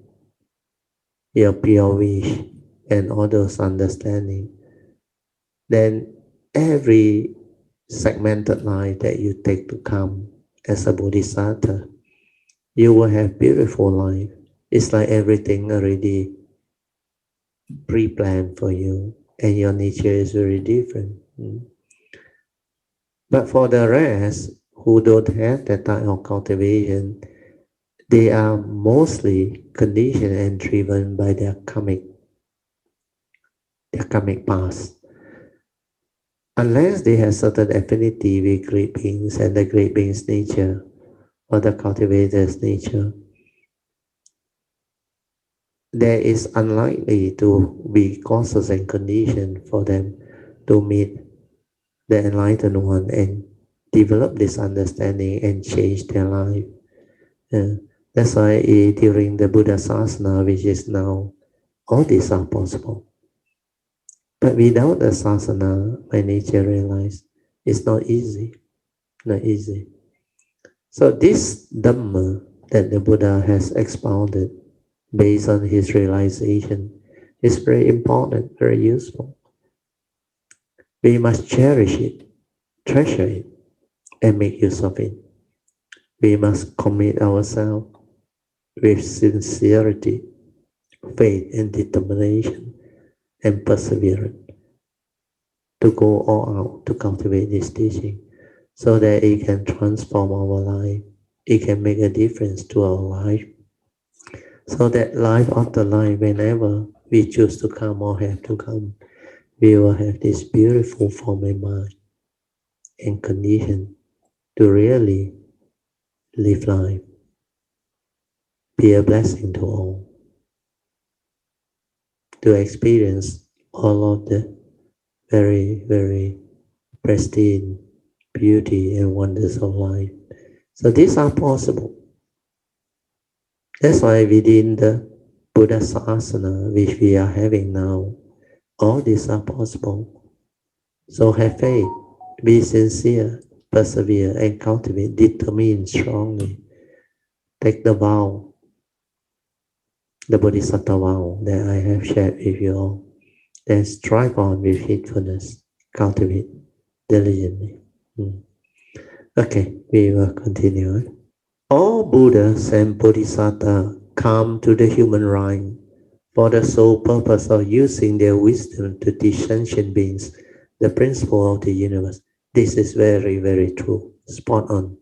your pure wish, and all those understanding. Then every segmented life that you take to come as a bodhisattva, you will have beautiful life. It's like everything already pre-planned for you, and your nature is very different. But for the rest who don't have that type of cultivation, they are mostly conditioned and driven by their karmic past. Unless they have certain affinity with great beings and the great beings' nature or the cultivator's nature, there is unlikely to be causes and conditions for them to meet the enlightened one and develop this understanding and change their life. That's why during the Buddha Sasana, which is now, all these are possible. But without the Sasana, my nature realized it's not easy. Not easy. So this Dhamma that the Buddha has expounded based on his realization is very important, very useful. We must cherish it, treasure it, and make use of it. We must commit ourselves with sincerity, faith, and determination, and perseverance to go all out to cultivate this teaching so that it can transform our life. It can make a difference to our life. So that life after life, whenever we choose to come or have to come, we will have this beautiful form and mind and condition to really live life, be a blessing to all, to experience all of the very, very pristine beauty and wonders of life. So these are possible. That's why within the Buddha Sasana, which we are having now, all these are possible. So have faith, be sincere, persevere, and cultivate, determine strongly. Take the vow, the Bodhisattva vow that I have shared with you all. Then strive on with heedfulness, cultivate diligently. Okay, we will continue. All Buddhas and Bodhisattvas come to the human realm for the sole purpose of using their wisdom to teach sentient beings the principle of the universe. This is very, very true. Spot on.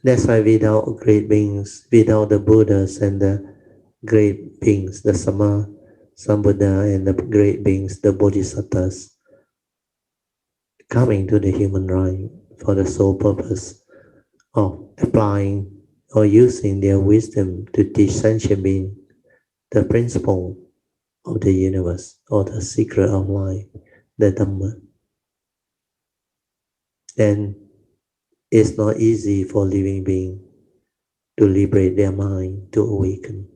That's why without great beings, without the Buddhas and the great beings, the Sambuddha and the great beings, the Bodhisattvas, coming to the human realm for the sole purpose of applying or using their wisdom to teach sentient beings the principle of the universe or the secret of life, the Dhamma. Then it's not easy for living beings to liberate their mind, to awaken.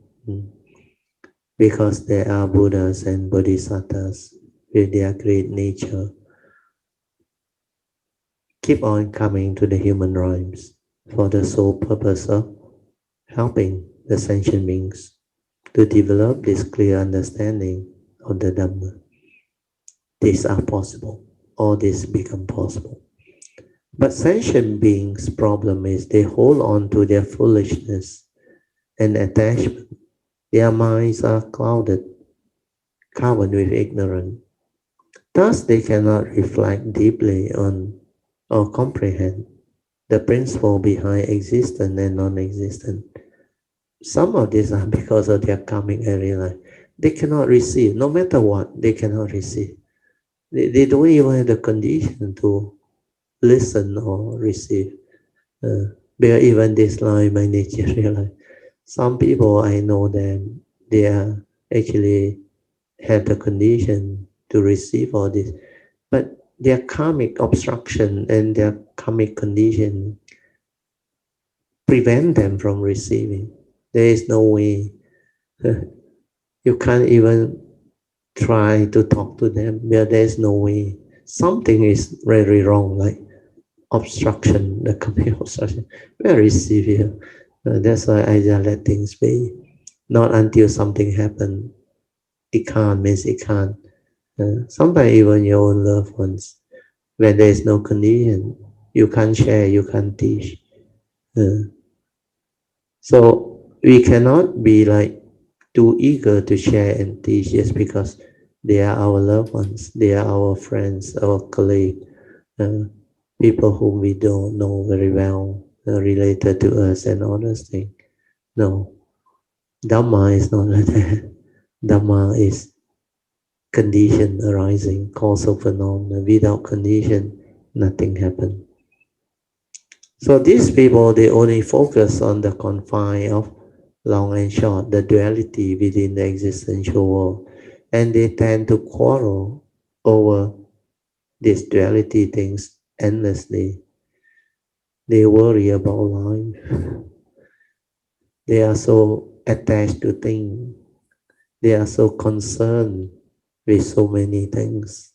Because there are Buddhas and Bodhisattvas with their great nature keep on coming to the human realms for the sole purpose of helping the sentient beings to develop this clear understanding of the Dhamma. These are possible. All this become possible. But sentient beings' problem is they hold on to their foolishness and attachment. Their minds are clouded, covered with ignorance. Thus, they cannot reflect deeply on or comprehend the principle behind existence and non-existence. Some of these are because of their karmic area life. They cannot receive, no matter what, they cannot receive. They don't even have the condition to listen or receive. Because even this life, my nature realize, some people I know them, they are actually have the condition to receive all this, but their karmic obstruction and their karmic condition prevent them from receiving. There is no way. You can't even try to talk to them. There is no way. Something is very wrong, like obstruction, the karmic obstruction, very severe. That's why I just let things be. Not until something happens. It can't means it can't. Sometimes even your own loved ones, when there is no condition, you can't share, you can't teach. So we cannot be like too eager to share and teach just because they are our loved ones, they are our friends, our colleagues, people whom we don't know very well, related to us and all those things. No, Dhamma is not like that. Dhamma is condition arising, causal phenomena. Without condition, nothing happens. So these people, they only focus on the confine of long and short, the duality within the existential world. And they tend to quarrel over this duality things endlessly. They worry about life. They are so attached to things. They are so concerned with so many things.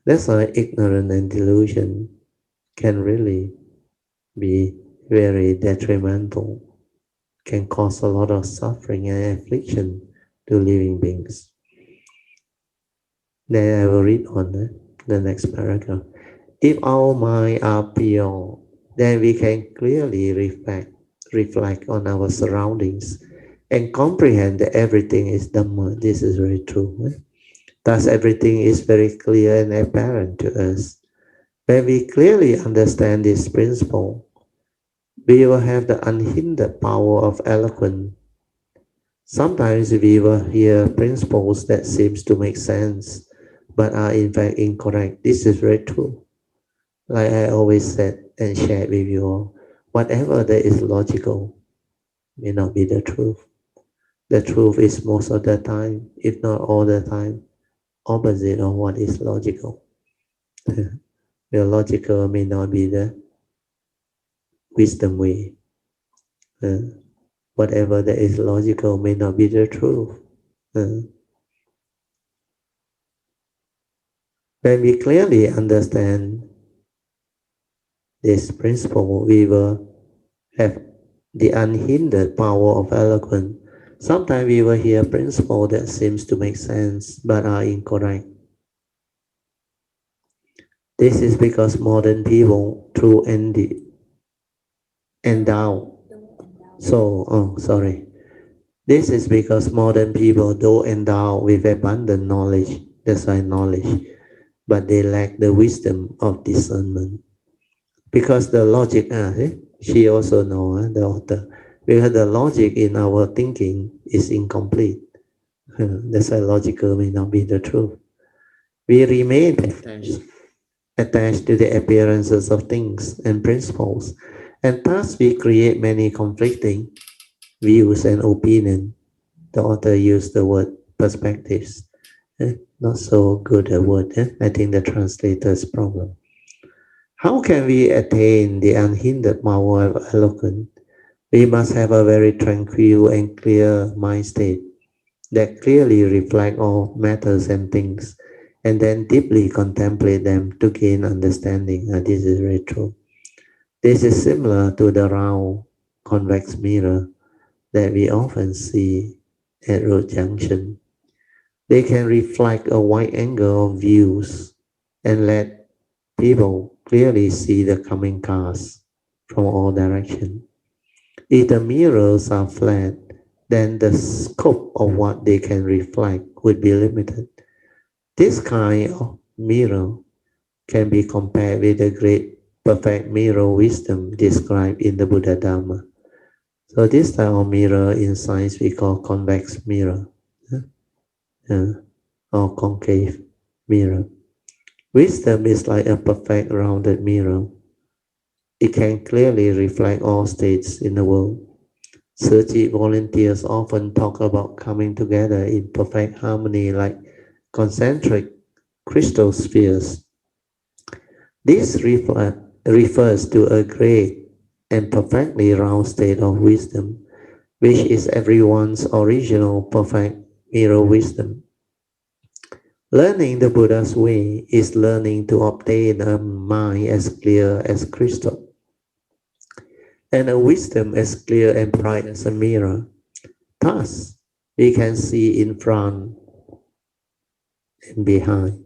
That's why ignorance and delusion can really be very detrimental, can cause a lot of suffering and affliction to living beings. Then I will read on the next paragraph. If our mind are pure, then we can clearly reflect on our surroundings and comprehend that everything is Dhamma. This is very true. Thus everything is very clear and apparent to us. When we clearly understand this principle, we will have the unhindered power of eloquence. Sometimes we will hear principles that seems to make sense, but are in fact incorrect. This is very true. Like I always said and shared with you all, whatever that is logical may not be the truth. The truth is most of the time, if not all the time, opposite of what is logical. The logical may not be the wisdom way. Whatever that is logical may not be the truth. When we clearly understand this principle, we will have the unhindered power of eloquence. Sometimes we will hear principles that seems to make sense but are incorrect. This is because modern people, through endow. This is because modern people, though endowed with abundant knowledge, that's why knowledge, but they lack the wisdom of discernment. Because the logic, she also knows, the author, because the logic in our thinking is incomplete. That's why logical may not be the truth. We remain attached to the appearances of things and principles, and thus we create many conflicting views and opinions. The author used the word perspectives. Not so good a word. I think the translator's problem. How can we attain the unhindered power of eloquence? We must have a very tranquil and clear mind state that clearly reflect all matters and things, and then deeply contemplate them to gain understanding. This is very true. This is similar to the round convex mirror that we often see at road junction. They can reflect a wide angle of views and let people clearly see the coming cars from all directions. If the mirrors are flat, then the scope of what they can reflect would be limited. This kind of mirror can be compared with the great perfect mirror wisdom described in the Buddha Dharma. So this type of mirror in science we call convex mirror or concave mirror. Wisdom is like a perfect rounded mirror. It can clearly reflect all states in the world. Surgery volunteers often talk about coming together in perfect harmony like concentric crystal spheres. This refers to a great and perfectly round state of wisdom, which is everyone's original perfect mirror wisdom. Learning the Buddha's way is learning to obtain a mind as clear as crystal and a wisdom as clear and bright as a mirror. Thus, we can see in front and behind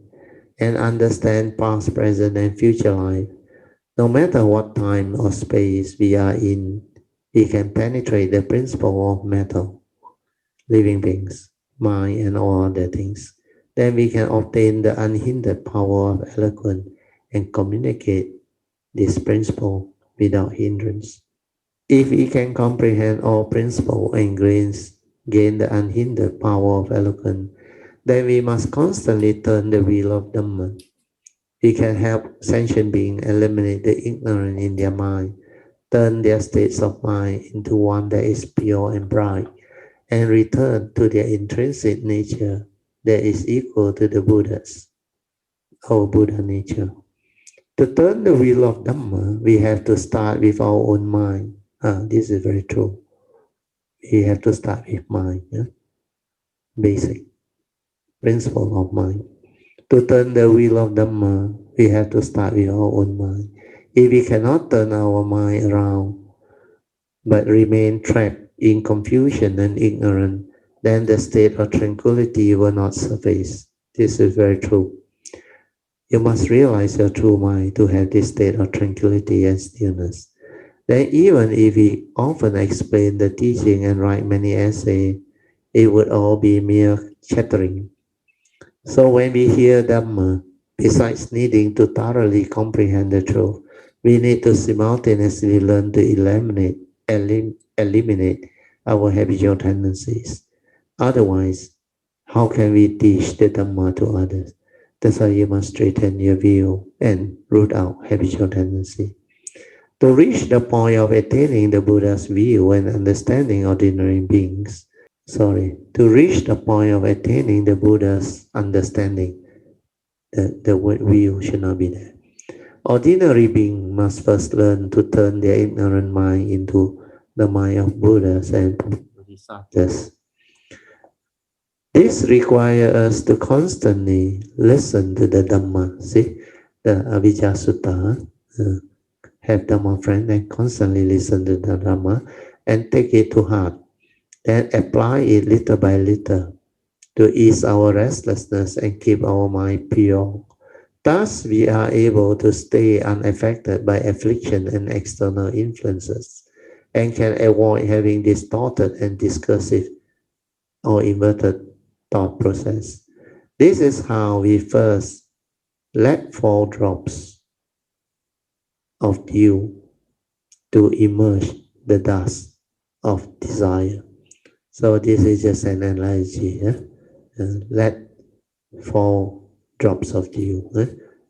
and understand past, present, and future life. No matter what time or space we are in, we can penetrate the principle of matter, living beings, mind, and all other things. Then we can obtain the unhindered power of eloquence and communicate this principle without hindrance. If we can comprehend all principles and gain the unhindered power of eloquence, then we must constantly turn the wheel of Dhamma. We can help sentient beings eliminate the ignorance in their mind turn their states of mind into one that is pure and bright, and return to their intrinsic nature that is equal to the Buddha's, our Buddha nature. To turn the wheel of Dhamma, we have to start with our own mind. This is very true. We have to start with mind, basic principle of mind. To turn the wheel of Dhamma, we have to start with our own mind. If we cannot turn our mind around, but remain trapped in confusion and ignorance, then the state of tranquility will not surface. This is very true. You must realize your true mind to have this state of tranquility and stillness. Then even if we often explain the teaching and write many essays, it would all be mere chattering. So when we hear Dhamma, besides needing to thoroughly comprehend the truth, we need to simultaneously learn to eliminate our habitual tendencies. Otherwise, how can we teach the Dhamma to others? That's why you must straighten your view and root out habitual tendency. To reach the point of attaining the Buddha's view and understanding ordinary beings, to reach the point of attaining the Buddha's understanding, the word view should not be there. Ordinary beings must first learn to turn their ignorant mind into the mind of Buddhas and Bodhisattvas. This requires us to constantly listen to the Dhamma. See, the Avijja Sutta, have Dhamma friend and constantly listen to the Dhamma and take it to heart. Then apply it little by little to ease our restlessness and keep our mind pure. Thus, we are able to stay unaffected by affliction and external influences and can avoid having distorted and discursive or inverted thought process. This is how we first let fall drops of dew to immerse the dust of desire. So this is just an analogy. Let fall drops of dew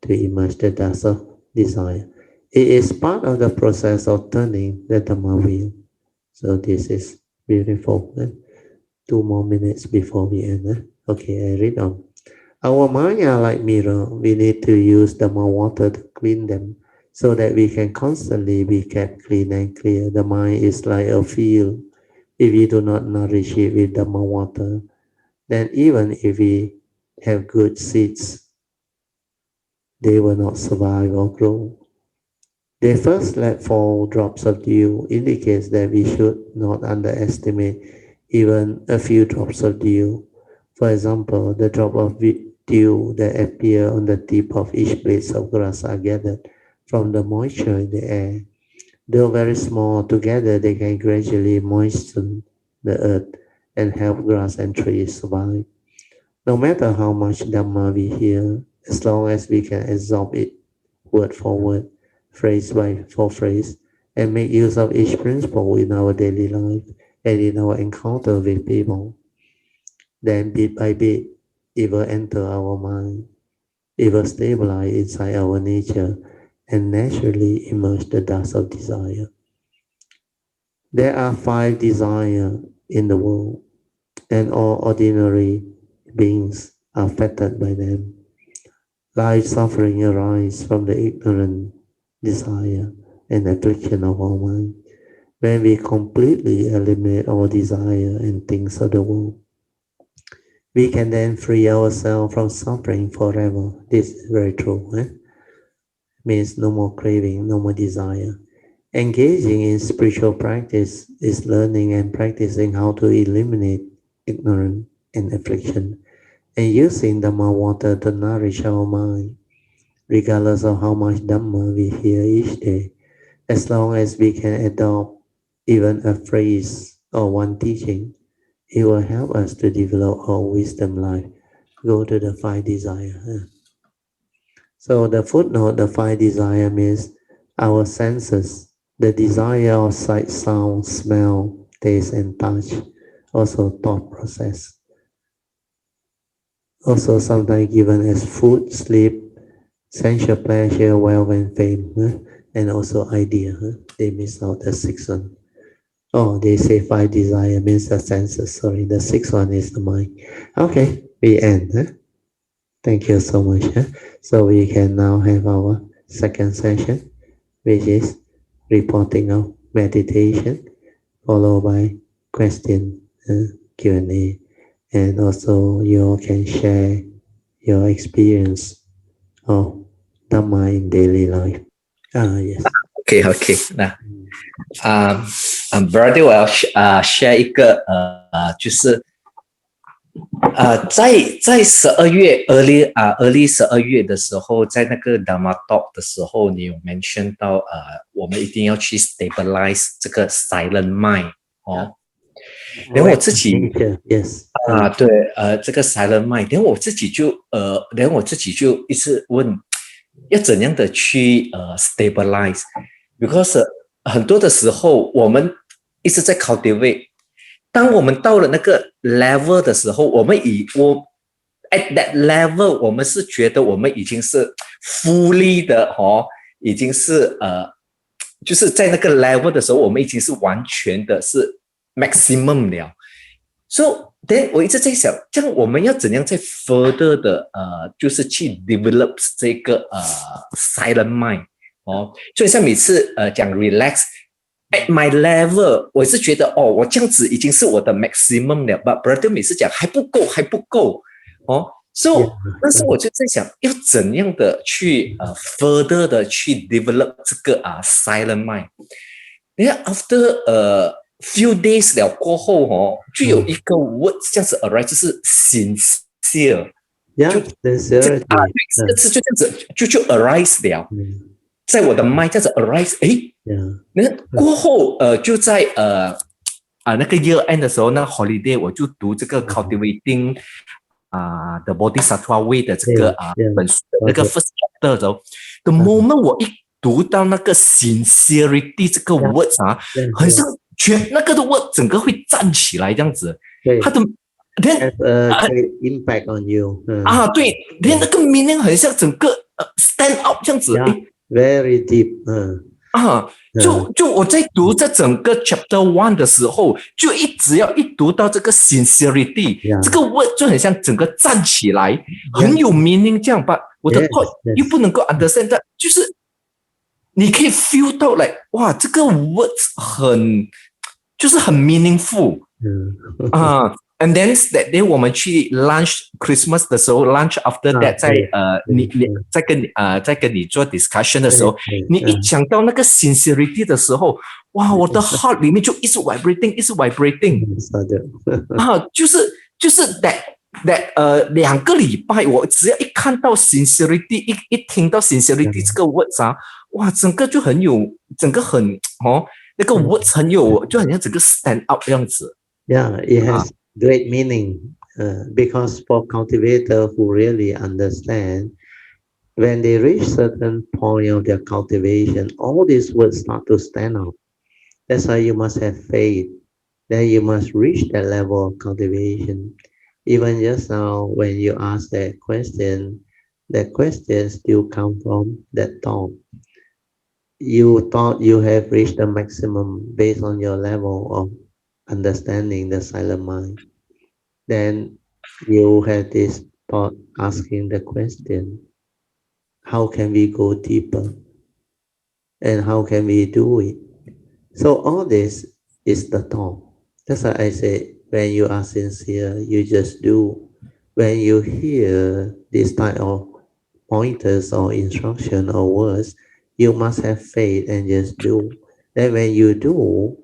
to immerse the dust of desire. It is part of the process of turning the Dhamma wheel. So this is beautiful. 2 more minutes before we end. Okay, I read on. Our mind are like mirror. We need to use Dhamma water to clean them so that we can constantly be kept clean and clear. The mind is like a field. If we do not nourish it with Dhamma water, then even if we have good seeds, they will not survive or grow. The first let fall drops of dew indicates that we should not underestimate even a few drops of dew. For example, the drop of dew that appear on the tip of each blade of grass are gathered from the moisture in the air. Though very small, together they can gradually moisten the earth and help grass and trees survive. No matter how much Dhamma we hear, as long as we can absorb it word for word, phrase for phrase, and make use of each principle in our daily life and in our encounter with people, then bit by bit, it will enter our mind, it will stabilize inside our nature and naturally emerge the dust of desire. There are 5 desires in the world, and all ordinary beings are affected by them. Life suffering arises from the ignorant desire and affliction of our mind. When we completely eliminate our desire and things of the world, we can then free ourselves from suffering forever. This is very true. Means no more craving, no more desire. Engaging in spiritual practice is learning and practicing how to eliminate ignorance and affliction, and using Dhamma water to nourish our mind, regardless of how much Dhamma we hear each day. As long as we can adopt even a phrase or one teaching, it will help us to develop our wisdom life. Go to the 5 desires. So the footnote, the 5 desire means our senses, the desire of sight, sound, smell, taste, and touch, also thought process. Also sometimes given as food, sleep, sensual pleasure, wealth, and fame. and also idea. Huh? They miss out the sixth one. Oh, they say five desire means the senses. Sorry, the sixth one is the mind. Okay, we end. Huh? Thank you so much. Huh? So we can now have our second session, which is reporting of meditation, followed by question Q&A, and also you can share your experience of Dhamma in daily life. Yes. OK， 那brother， 我要share 一个就是在12月 early 12月的时候，在那个 Dhamma Talk 的时候，你有 mention 到我们一定要去 stabilize 这个 silent mind 哦。然后我自己 yes 对这个 silent mind， 然后我自己就一直问要怎样的去stabilize， because 很多的时候我们一直在 cultivate。当我们到了那个 level 的时候，at that level 我们是觉得我们已经是 fully 的已经是就是在那个 level 的时候，我们已经是完全的是 maximum 了。So then 我一直在想，这样我们要怎样再 further 的就是去 develop 这个silent mind 所以像每次讲 relax。At my level， 我是觉得我这样子已经是我的 maximum 了。But brother 每次讲还不够So 那时候我就在想，要怎样的去further 的去 develop 这个silent mind。然后 after few days 了过后就有一个 word 这样子 arise， 就是 sincere。就 sincerity， 这个字就这样子就 arise 了。在我的 mind 这样子 arise， 那过后就在那个 year end 的时候，那 holiday 我就读这个 cultivating the Bodhisattva way 的这个本书的那个 first chapter 的时候，the moment 我一读到那个 sincerity 这个 words 很像那个的 word 整个会站起来这样子，它的 has a great impact on you。对，连那个 meaning 很像整个stand out 这样子。Very deep， 就我在读这整个 chapter 1的时候，就只要一读到这个 sincerity， 这个 word 就很像整个站起来，很有 meaning 这样吧。我的 thought 又不能够 understand， 但就是你可以 feel 到来，哇，这个 words 就是很 meaningful。And then that day 我们去 lunch Christmas 的时候 lunch after that 在跟你做 discussion 的时候，你一讲到那个 sincerity 的时候，哇，我的 heart 里面就一直 vibrating 就是 that 2个礼拜，我只要一看到 sincerity， 一听到 sincerity 这个 words 哇，整个就很有，整个很那个 words 很有，就很像整个 stand up 这样子。It has great meaning because for cultivator who really understand, when they reach certain point of their cultivation, all these words start to stand out. That's why you must have faith. Then you must reach that level of cultivation. Even just now, when you ask that question still come from that thought. You thought you have reached the maximum based on your level of understanding the silent mind. Then you had this thought asking the question, how can we go deeper? And how can we do it? So all this is the thought. That's why I say, when you are sincere, you just do. When you hear this type of pointers or instruction or words, you must have faith and just do. Then when you do,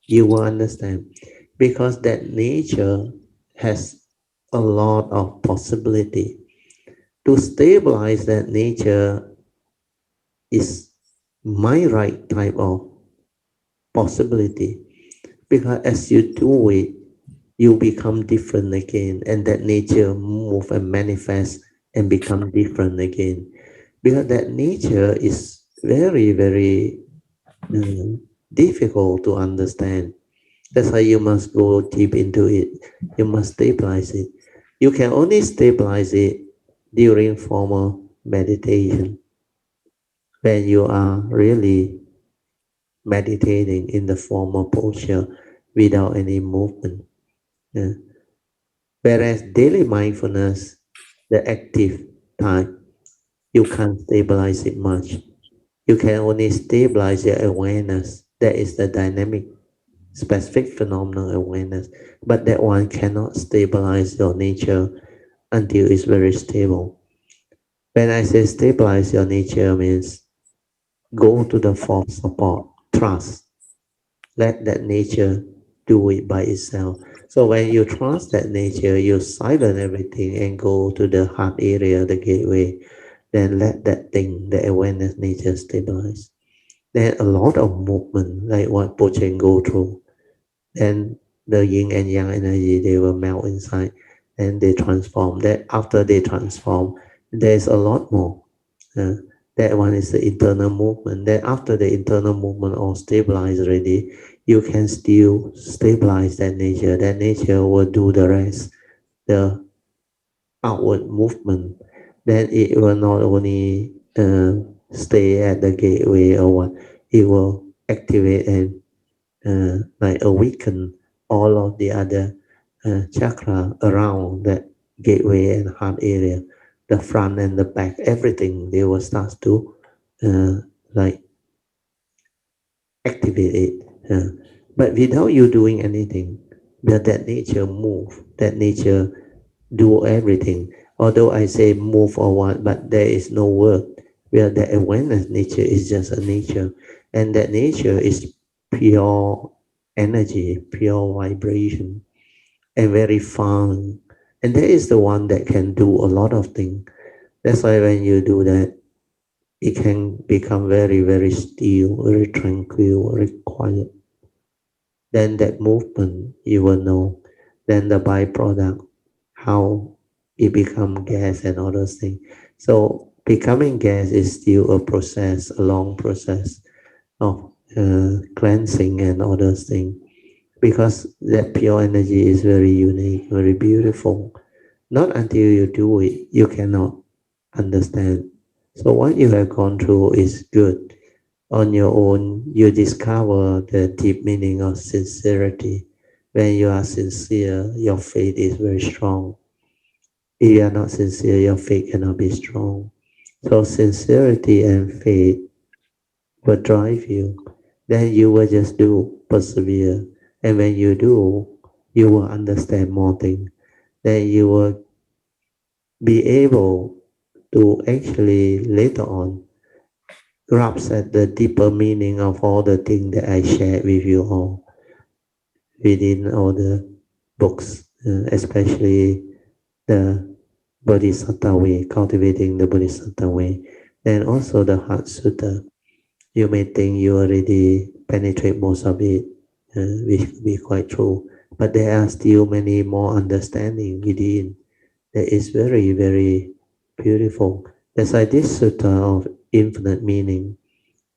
you will understand. Because that nature has a lot of possibility. To stabilize that nature is my right type of possibility. Because as you do it, you become different again, and that nature move and manifest and become different again. Because that nature is very, very difficult to understand. That's why you must go deep into it. You must stabilize it. You can only stabilize it during formal meditation. when you are really meditating in the formal posture without any movement. Yeah. Whereas daily mindfulness, the active type, you can't stabilize it much. You can only stabilize your awareness. That is the dynamic, specific phenomenal awareness. But that one cannot stabilize your nature until it's very stable. When I say stabilize your nature means go to the fourth support, trust. Let that nature do it by itself. So when you trust that nature, you silence everything and go to the heart area, the gateway. Then let that thing, the awareness nature stabilize. Then a lot of movement, like what Pochen go through. Then the yin and yang energy, they will melt inside and they transform. That after they transform, there's a lot more. Uh, that one is the internal movement. Then after the internal movement all stabilized already, you can still stabilize that nature. That nature will do the rest, the outward movement. Then it will not only stay at the gateway or what, it will activate and like awaken all of the other chakra around that gateway and heart area, the front and the back, everything they will start to uh, like activate it. But without you doing anything, that nature move, that nature do everything. Although I say move or what, but there is no word. Where the awareness nature is just a nature, and that nature is pure energy, pure vibration, and very fine. And that is the one that can do a lot of things. That's why when you do that, it can become very, very still, very tranquil, very quiet. Then that movement, you will know. Then the byproduct, how it become gas and all those things. So becoming gas is still a process, a long process of cleansing and all those things. Because that pure energy is very unique, very beautiful. Not until you do it, you cannot understand. So what you have gone through is good. On your own, you discover the deep meaning of sincerity. When you are sincere, your faith is very strong. If you are not sincere, your faith cannot be strong. So sincerity and faith will drive you. Then you will just do, persevere. And when you do, you will understand more things. Then you will be able to actually later on grasp at the deeper meaning of all the things that I shared with you all within all the books, especially the Bodhisattva way, cultivating the Bodhisattva way, and also the Heart Sutta. You may think you already penetrate most of it, which could be quite true, but there are still many more understanding within that is very, very beautiful. That's why this Sutta of infinite meaning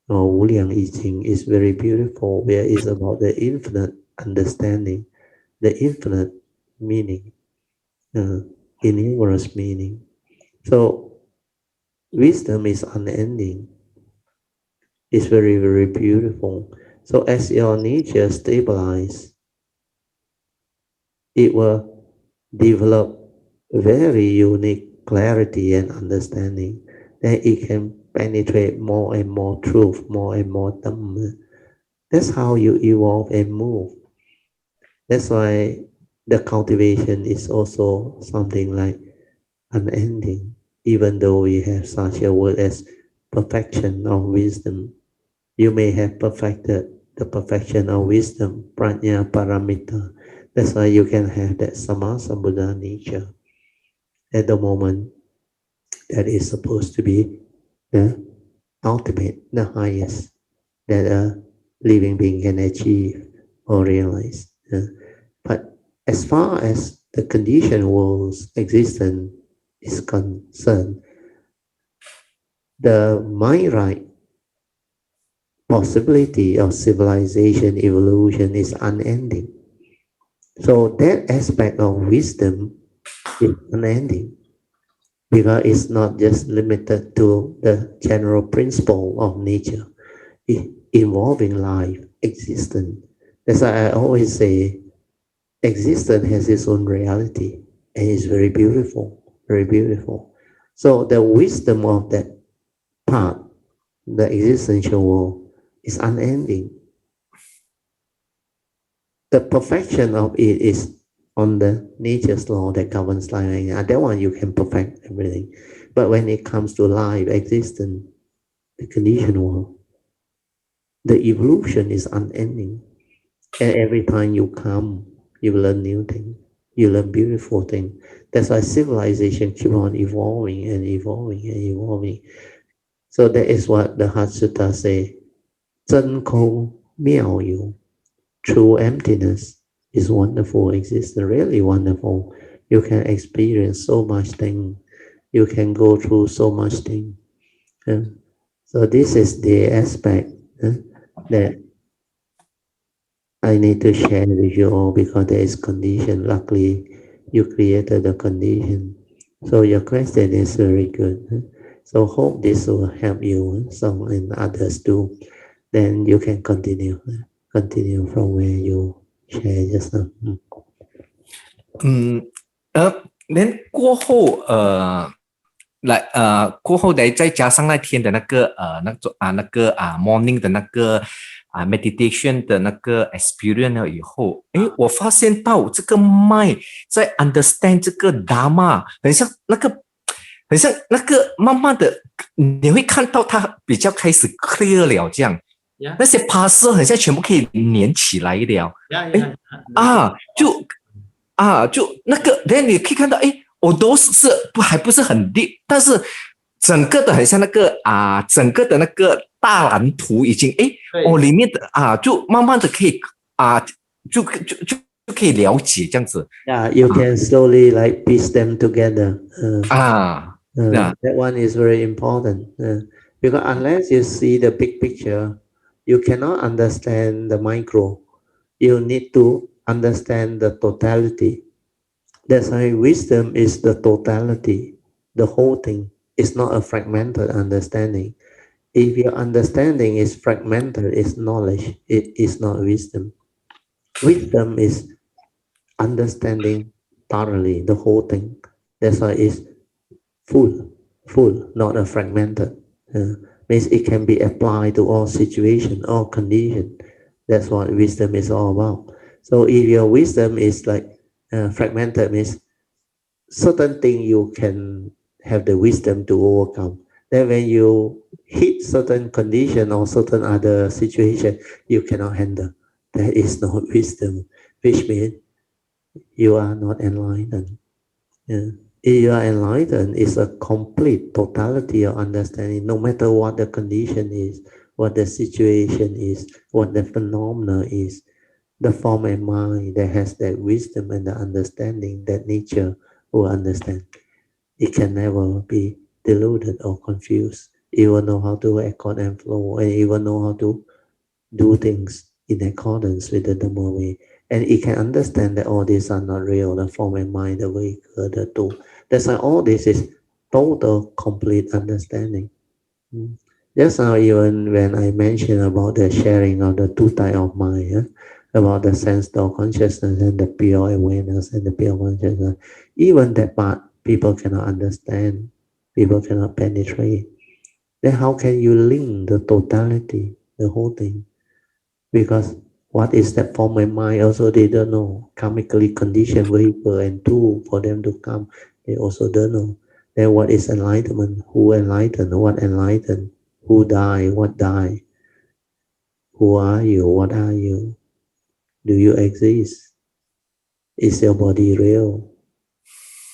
or Wu Liang I Ching is very beautiful, where it's about the infinite understanding, the infinite meaning, uh, innumerable meaning. So wisdom is unending. It's very, very beautiful. So as your nature stabilize, it will develop very unique clarity and understanding. Then it can penetrate more and more truth, more and more Dhamma. That's how you evolve and move. That's why the cultivation is also something like unending, even though we have such a word as perfection of wisdom. You may have perfected the perfection of wisdom, prajna paramita. That's why you can have that sammasambuddha nature at the moment that is supposed to be the ultimate, the highest that a living being can achieve or realize. But as far as the conditioned world's existence is concerned, the mind right possibility of civilization evolution is unending. So that aspect of wisdom is unending. because it's not just limited to the general principle of nature, involving life, existence. That's why I always say existence has its own reality and it's very beautiful, very beautiful. So the wisdom of that part, the existential world, is unending. The perfection of it is on the nature's law that governs life. And that one you can perfect everything. But when it comes to life, existence, the conditioned world, the evolution is unending. And every time you come, you learn new things. You learn beautiful things. That's why civilization keep on evolving and evolving and evolving. So that is what the Heart Sutta say. 真空妙有 True emptiness is wonderful existence, really wonderful. You can experience so much thing. You can go through so much thing. So this is the aspect that I need to share with you all because there is condition. Luckily, you created the condition. So your question is very good. So hope this will help you, some and others too. Then you can continue from where you share just now. 那过后过后再加上那天的那个morning 的那个meditation 的那个 experience 了以后，我发现到这个 mind 在 understand 这个 dharma，很像那个慢慢的你会看到它比较开始 clear 了这样。那些 puzzle 很像全部可以连起来了。就那个，然你可以看到，我都是还不是很 deep， 但是整个的很像那个整个的那个大蓝图已经里面的就慢慢的可以就可以了解这样子。Yeah, you can slowly like piece them together. That one is very important because unless you see the big picture, you cannot understand the micro. You need to understand the totality. That's why wisdom is the totality, the whole thing. It's not a fragmented understanding. If your understanding is fragmented, it's knowledge. It is not wisdom. Wisdom is understanding thoroughly the whole thing. That's why it's full, not a fragmented. Means it can be applied to all situations, all conditions. That's what wisdom is all about. So if your wisdom is like fragmented, means certain thing you can have the wisdom to overcome. Then when you hit certain condition or certain other situation, you cannot handle. That is not wisdom, which means you are not enlightened. If you are enlightened, it's a complete totality of understanding, no matter what the condition is, what the situation is, what the phenomena is. The form and mind that has that wisdom and the understanding that nature will understand. It can never be deluded or confused. It will know how to accord and flow, and it will know how to do things in accordance with the Dhamma way. And it can understand that all these are not real, the form and mind, the vehicle, the tool. That's why all this is total, complete understanding. Just now, even when I mentioned about the sharing of the two types of mind, about the sense of consciousness and the pure awareness and the pure consciousness, even that part people cannot understand, people cannot penetrate. Then how can you link the totality, the whole thing? Because what is that form and mind also they don't know. Karmically conditioned vehicle and tool for them to come, they also don't know. Then what is enlightenment? Who enlightened? What enlightened? Who die? What die? Who are you? What are you? Do you exist? Is your body real?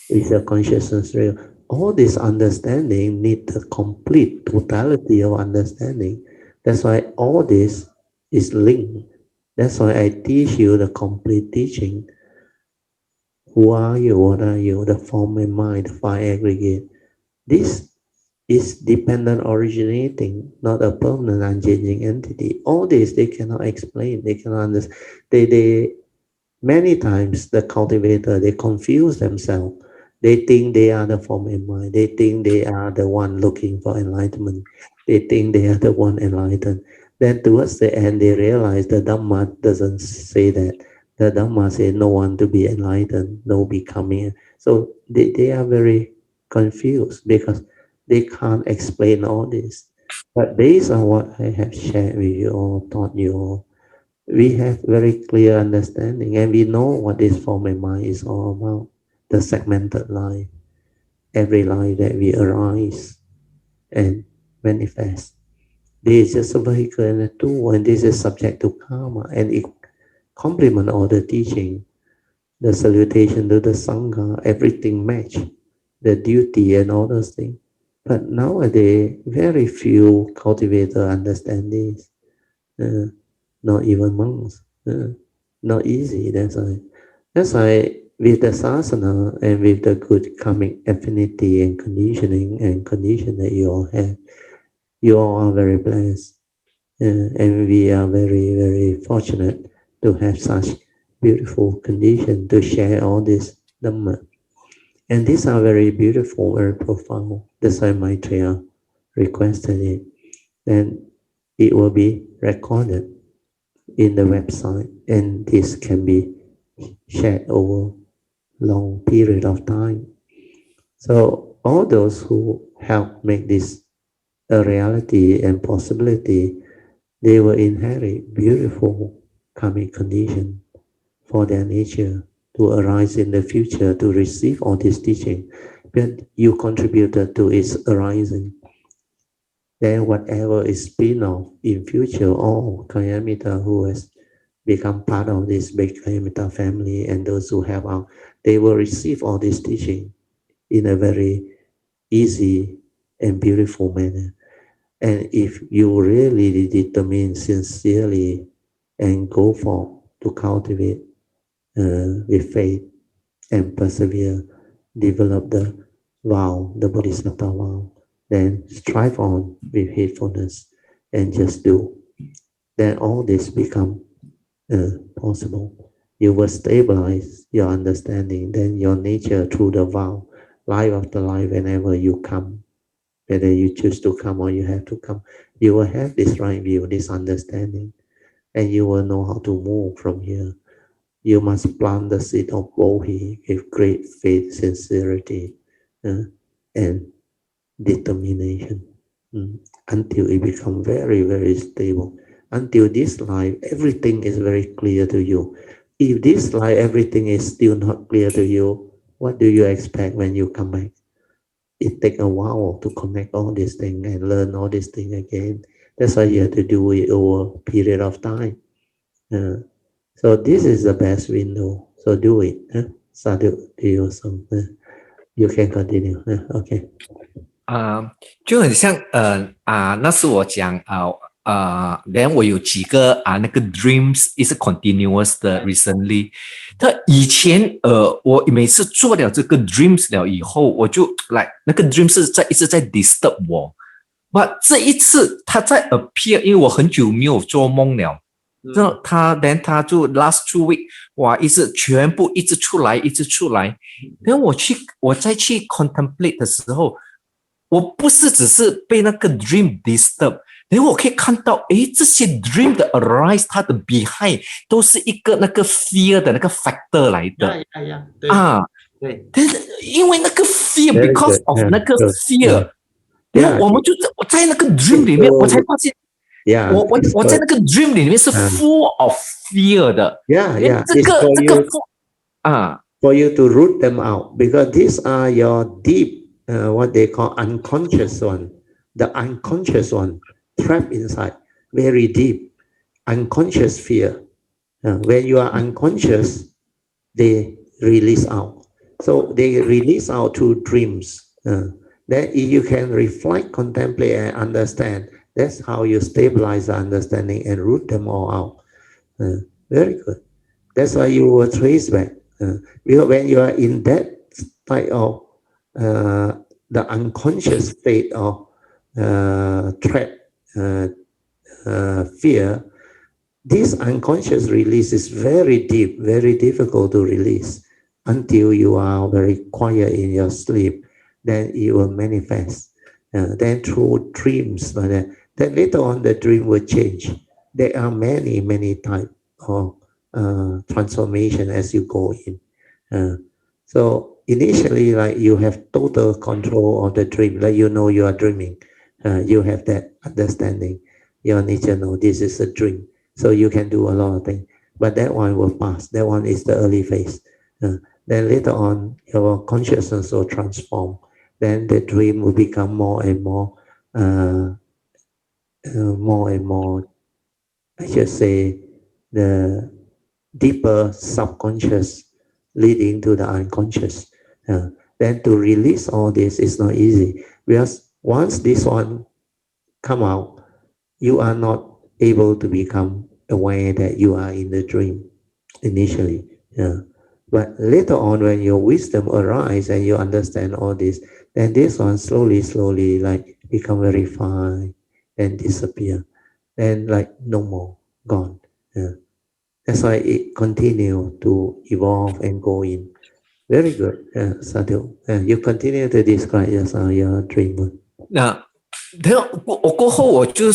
Is your consciousness real? All this understanding need the complete totality of understanding. That's why all this is linked. That's why I teach you the complete teaching. Who are you? What are you? The form and mind, the five aggregate. This is dependent originating, not a permanent unchanging entity. All this they cannot explain, they cannot understand. They many times the cultivator, they confuse themselves. They think they are the form and mind. They think they are the one looking for enlightenment. They think they are the one enlightened. Then towards the end, they realize the Dhamma doesn't say that. The Dhamma says no one to be enlightened, no becoming. So they are very confused because they can't explain all this. But based on what I have shared with you all, taught you all, we have very clear understanding and we know what this form and mind is all about. The segmented life, every life that we arise and manifest. This is just a vehicle and a tool, and this is subject to karma, and it complement all the teaching, the salutation to the Sangha, everything match, the duty and all those things. But nowadays, very few cultivators understand this. Not even monks. Not easy. That's why with the sasana and with the good karmic affinity and conditioning and condition that you all have, you all are very blessed. And we are very, very fortunate to have such beautiful condition to share all this Dhamma. And these are very beautiful, very profound. That's why Maitreya requested it. Then it will be recorded in the website, and this can be shared over long period of time. So all those who help make this a reality and possibility, they will inherit beautiful karmic condition for their nature to arise in the future to receive all this teaching. But you contributed to its arising. Then whatever is spin-off in future, all Kayamita who has become part of this big Kayamita family and those who have out, they will receive all this teaching in a very easy and beautiful manner. And if you really determine sincerely and go for to cultivate with faith and persevere, develop the vow, the Bodhisattva vow, then strive on with faithfulness and just do. Then all this become possible. You will stabilize your understanding, then your nature through the vow, life after life, whenever you come, whether you choose to come or you have to come, you will have this right view, this understanding, and you will know how to move from here. You must plant the seed of Bodhi with great faith, sincerity, and determination until it becomes very, very stable. Until this life, everything is very clear to you. If this life, everything is still not clear to you, what do you expect when you come back? It takes a while to connect all these things and learn all these things again. That's why you have to do it over a period of time. So this is the best window. So do it. Sadhu to you. So you can continue. Okay. 就很像那是我讲连我有几个那个 dreams 也是 continuous 的 recently。但以前我每次做了这个 dreams 了以后，我就那个 dreams 是一直在 disturb 我。But 这一次他在 appear， 因为我很久没有做梦了。那他就 last 2 week， 哇，全部一直出来。然后我再去 contemplate 的时候，我不是只是被那个 dream disturb， 然后我可以看到，这些 dream 的 arise， 它的 behind 都是一个那个 fear 的那个 factor 来的。对。但是因为那个 fear because of 那个 fear， 然后我们就在那个 dream 里面，我才发现。我在那个 dream 里面是 full of fear 的。这个for you to root them out, because these are your deep, what they call unconscious one, the unconscious one trapped inside, very deep, unconscious fear. When you are unconscious, they release out. So they release out through dreams. Then if you can reflect, contemplate, and understand, that's how you stabilize the understanding and root them all out. Very good. That's why you will trace back. Because when you are in that type of the unconscious state of threat, fear, this unconscious release is very deep, very difficult to release. until you are very quiet in your sleep, then it will manifest. Then through dreams like that, then later on the dream will change. There are many types of transformation as you go in. So initially, like you have total control of the dream, like you know you are dreaming. You have that understanding. Your nature know this is a dream, so you can do a lot of things. But that one will pass. That one is the early phase. Then later on, your consciousness will transform. Then the dream will become more and more, more and more. I should say, the deeper subconscious leading to the unconscious. Then to release all this is not easy because once this one come out, you are not able to become aware that you are in the dream initially. But later on, when your wisdom arises and you understand all this, then this one slowly like become very fine and disappear. Then like no more, gone. That's why it continue to evolve and go in. Very good, Sadhu. You continue to describe yourself, your dream. 那我过后我就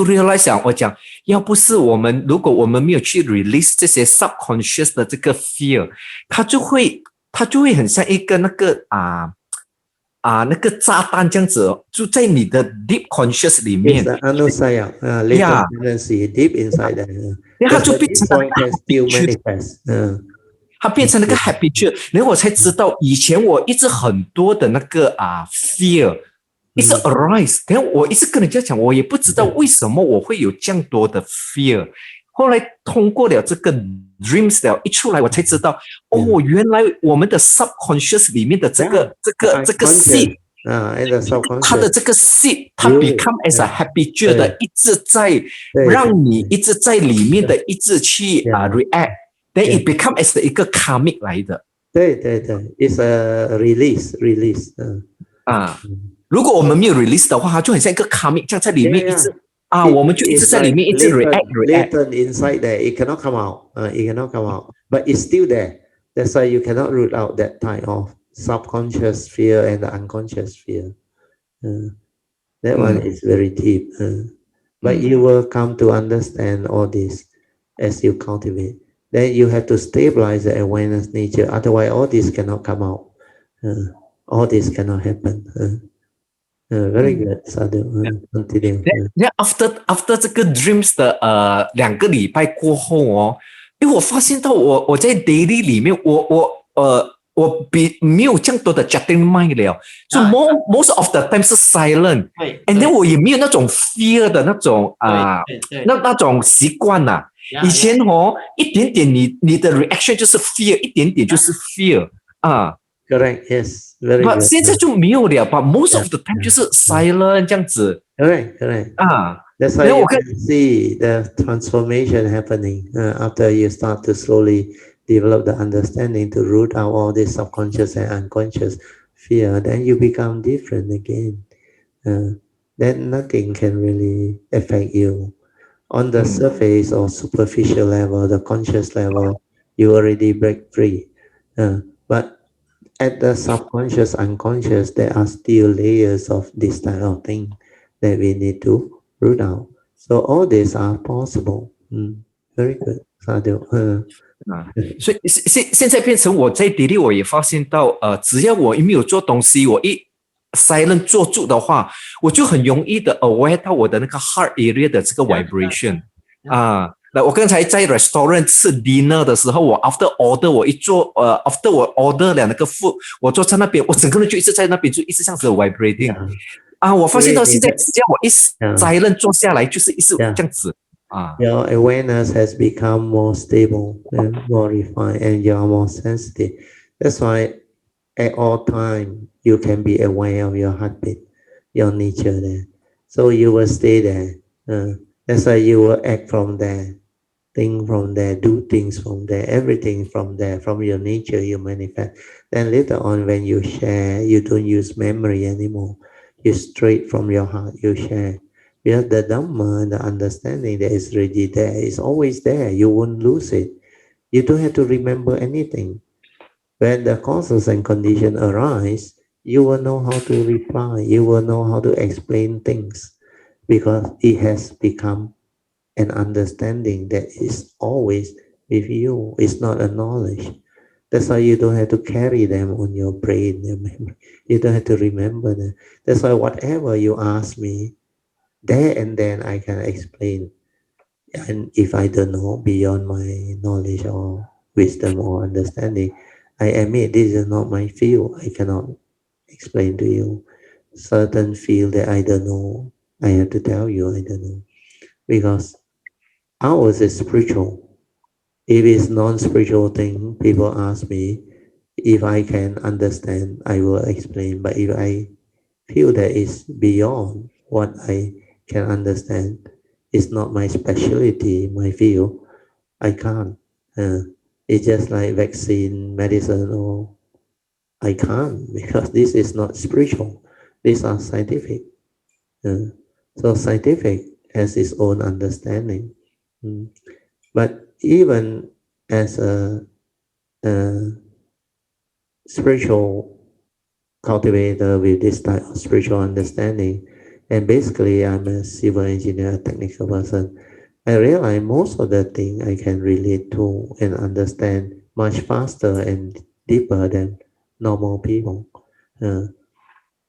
realize 想我讲，要不是如果我们没有去 release 这些 subconscious 的这个 fear， 它就会很像一个那个那个炸弹这样子，就在你的 deep conscious 里面。Anusaya, later tendency deep inside that. 它就变成了 manifest. 它变成那个 habitual， 然后我才知道，以前我一直很多的那个fear， 一直 arise， 然后我一直跟人家讲，我也不知道为什么我会有这样多的 fear。后来通过了这个 dreams 了，一出来我才知道，哦，原来我们的 subconscious 里面的这个 seed， 它的这个 seed， 它 become as a habitual 的，一直在让你一直在里面的一直去react。Then it become as 一个 karmic 来的。对 ，it's a release。如果我们没有 release 的话，它就很像一个 karmic， 这样在里面一直我们就一直在里面一直 react。Latent inside there, it cannot come out. It cannot come out, but it's still there. That's why you cannot root out that type of subconscious fear and the unconscious fear. That one is very deep. But you will come to understand all this as you cultivate. Then you have to stabilize the awareness nature. Otherwise, all this cannot come out. All this cannot happen. Very good, Sadhu. Continue. Then after 这个 dreams 的2个礼拜过后哦，因为我发现到我在 daily 里面，我没有这样多的 jutting mind 了，就 most of the time 是 silent。And then 我也没有那种 fear 的那种那种习惯呐。以前一点点你的 reaction 就是 fear， 一点点就是 fear Correct, yes, very good. 现在就没有了吧 most of the time 就是 silent 这样子。Correct. That's why you can see the transformation happening after you start to slowly develop the understanding to root out all this subconscious and unconscious fear. Then you become different again. Then nothing can really affect you. On the surface or superficial level, the conscious level, you already break free. But at the subconscious, unconscious, there are still layers of this type of thing that we need to root out. So all these are possible. Very good, Sadhu. 所以现在变成我在 daily 我也发现到，只要我没有做东西，我一 silent 坐住的话，我就很容易的 aware 到我的那个 heart area 的这个 vibration。那我刚才在 restaurant 吃 dinner 的时候，我 after order 我一坐after 我 order 了那个 food， 我坐在那边，我整个人就一直在那边，就一直这样子 vibrating。我发现到现在，只要我一 silent 坐下来，就是一直这样子。Your awareness has become more stable and more refined, and you are more sensitive. That's why at all time you can be aware of your heartbeat, your nature there. So you will stay there. That's why you will act from there, think from there, do things from there, everything from there, from your nature you manifest. Then later on when you share, you don't use memory anymore. You straight from your heart, you share. Because the Dhamma, the understanding that is already there, is always there. You won't lose it. You don't have to remember anything. When the causes and conditions arise, you will know how to reply. You will know how to explain things because it has become an understanding that is always with you. It's not a knowledge. That's why you don't have to carry them on your brain, your memory. You don't have to remember them. That's why whatever you ask me, there and then I can explain. And if I don't know beyond my knowledge or wisdom or understanding, I admit this is not my field. I cannot explain to you. Certain field that I don't know, I have to tell you I don't know. Because ours is spiritual. If it's non-spiritual thing, people ask me if I can understand, I will explain. But if I feel that it's beyond what I can understand, it's not my specialty, my field, I can't. It's just like vaccine, medicine, or I can't because this is not spiritual. These are scientific. So scientific has its own understanding. But even as a spiritual cultivator with this type of spiritual understanding, and basically I'm a civil engineer, technical person, I realize most of the thing I can relate to and understand much faster and deeper than normal people. Uh,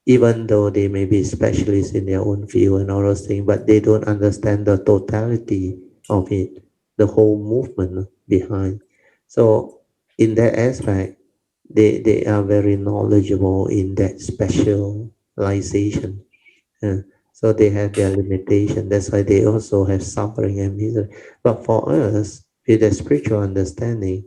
Even though they may be specialists in their own field and all those things, but they don't understand the totality of it, the whole movement behind. So in that aspect, they are very knowledgeable in that specialization. So they have their limitation. That's why they also have suffering and misery. But for us, with the spiritual understanding,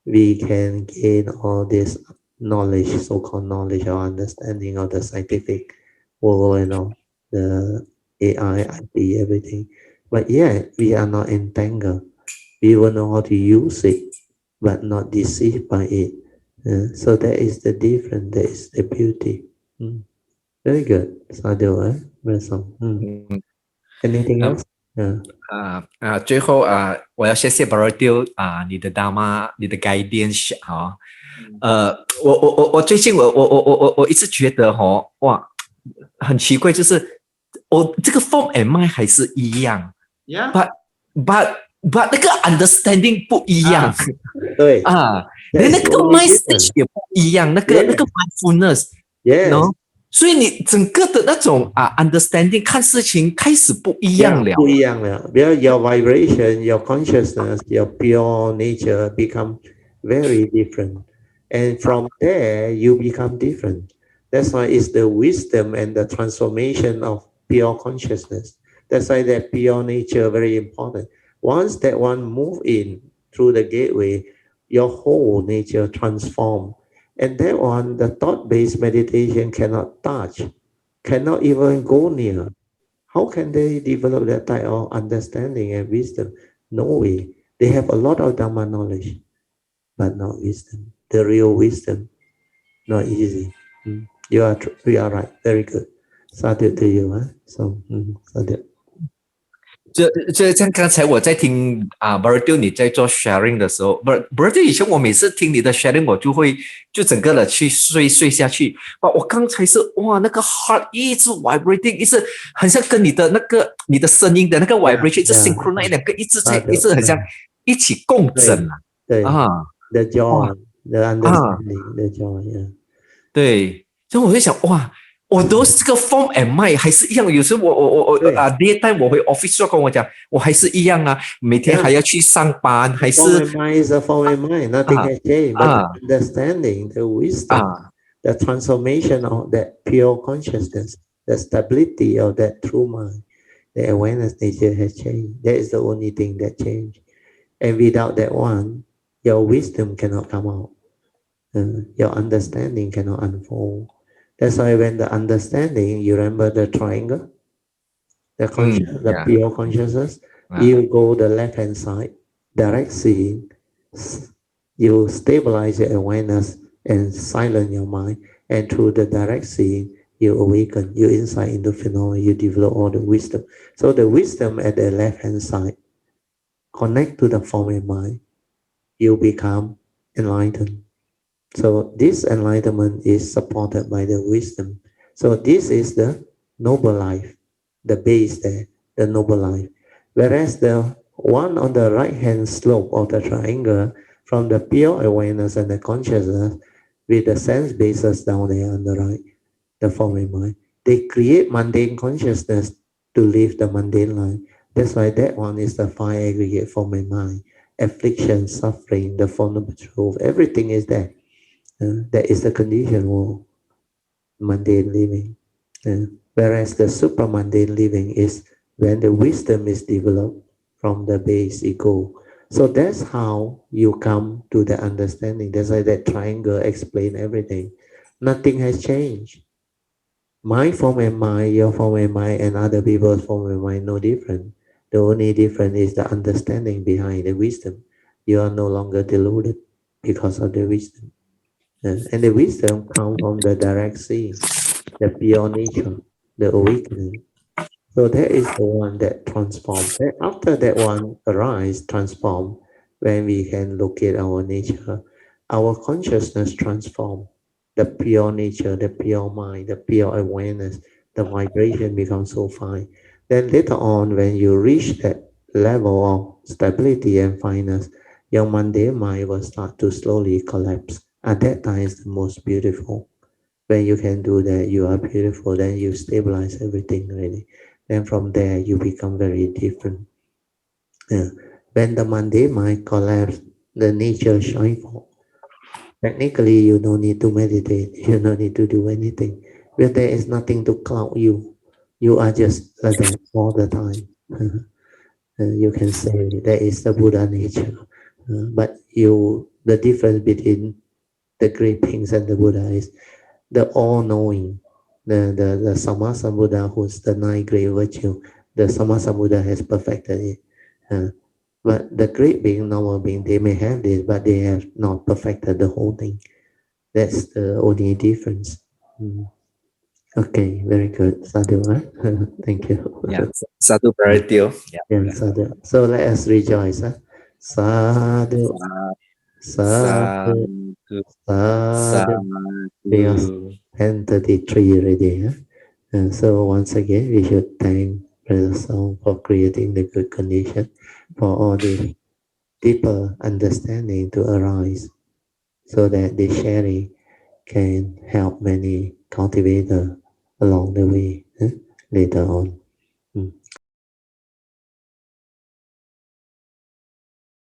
we can gain all this knowledge, so-called knowledge or understanding of the scientific world and all, the AI, IT, everything. But yet, we are not entangled. We will know how to use it, but not deceived by it. So that is the difference. That is the beauty. Very good. Sadhu, very song. Anything else? 最后我要谢谢 Barodio 你的 Dharma 你的 guidance 我最近我一直觉得哇很奇怪，就是这个 form and mind 还是一样 ，Yeah. but 那个 understanding 不一样对连那个 mindset 也不一样，那个 mindfulness， Yes. 所以你整个的那种understanding 看事情开始不一样了，不一样了。Because your vibration, your consciousness, your pure nature become very different, and from there you become different. That's why it's the wisdom and the transformation of pure consciousness. That's why that pure nature very important. Once that one move in through the gateway, your whole nature transform. And that one, the thought-based meditation cannot touch, cannot even go near. How can they develop that type of understanding and wisdom? No way. They have a lot of Dhamma knowledge, but not wisdom. The real wisdom, not easy. You are right. Very good. Sadhu to you. So, sadhu. 这像刚才我在听Barodio 你在做 sharing 的时候，Barodio 以前我每次听你的 sharing 我就整个的去睡下去，我刚才是哇那个 heart 一直 vibrating， 一直很像跟你的你的声音的那个 vibration 一直 synchronize 两个一直很像一起共振对 the joy, the understanding, the joy, yeah. 对，所以我会想哇。我都是这个 form and mind 还是一样，有时候我daytime 我回 office 就跟我讲，我还是一样每天还要去上班，还是 form and mind is a form and mind, nothing has changed, but the understanding, the wisdom, the transformation of that pure consciousness, the stability of that true mind, the awareness nature has changed. That is the only thing that changed. And without that one, your wisdom cannot come out. Your understanding cannot unfold. That's why when the understanding, you remember the triangle, the pure consciousness, you go the left-hand side, direct seeing, you stabilize your awareness and silence your mind, and through the direct seeing, you awaken, you insight into phenomena, you develop all the wisdom. So the wisdom at the left-hand side connect to the form and mind. you become enlightened. So this enlightenment is supported by the wisdom. So this is the noble life, the base there, the noble life. Whereas the one on the right hand slope of the triangle, from the pure awareness and the consciousness, with the sense bases down there on the right, the form and mind, they create mundane consciousness to live the mundane life. That's why that one is the five aggregate form and mind. Affliction, suffering, the formable truth, everything is there. That is the condition of mundane living. Whereas the supramundane living is when the wisdom is developed from the base ego. So that's how you come to the understanding. That's why that triangle explains everything. Nothing has changed. My form and mine, your form and mine, and other people's form and mine, no different. The only difference is the understanding behind the wisdom. You are no longer deluded because of the wisdom. And the wisdom comes from the direct seeing, the pure nature, the awakening. So that is the one that transforms. And after that one arise, transform, when we can locate our nature, our consciousness transform. The pure nature, the pure mind, the pure awareness, the vibration becomes so fine. Then later on, when you reach that level of stability and fineness, your mundane mind will start to slowly collapse. At that time is the most beautiful. When you can do that, you are beautiful. Then you stabilize everything already. Then from there, you become very different. Yeah. When the mundane mind collapse, the nature shine forth. Technically, you don't need to meditate. You don't need to do anything. But there is nothing to cloud you. You are just like that all the time. You can say that is the Buddha nature. But the difference between the great things and the Buddha is the all-knowing, the Sammasambuddha, who's the nine great virtue. The Sammasambuddha has perfected it. But the great being, normal being, they may have this, but they have not perfected the whole thing. That's the only difference. Okay, very good. Sadhu, huh? Thank you. Yeah, Sadhu Praratyo. Yeah, sadhu. So let us rejoice. Huh? Sadhu, sadhu, Sadhu, sadhu. Because sadhu. 10:33 already. Huh? And so once again, we should thank Brother Song for creating the good condition for all this deeper understanding to arise, so that the sharing can help many cultivators along the way later on.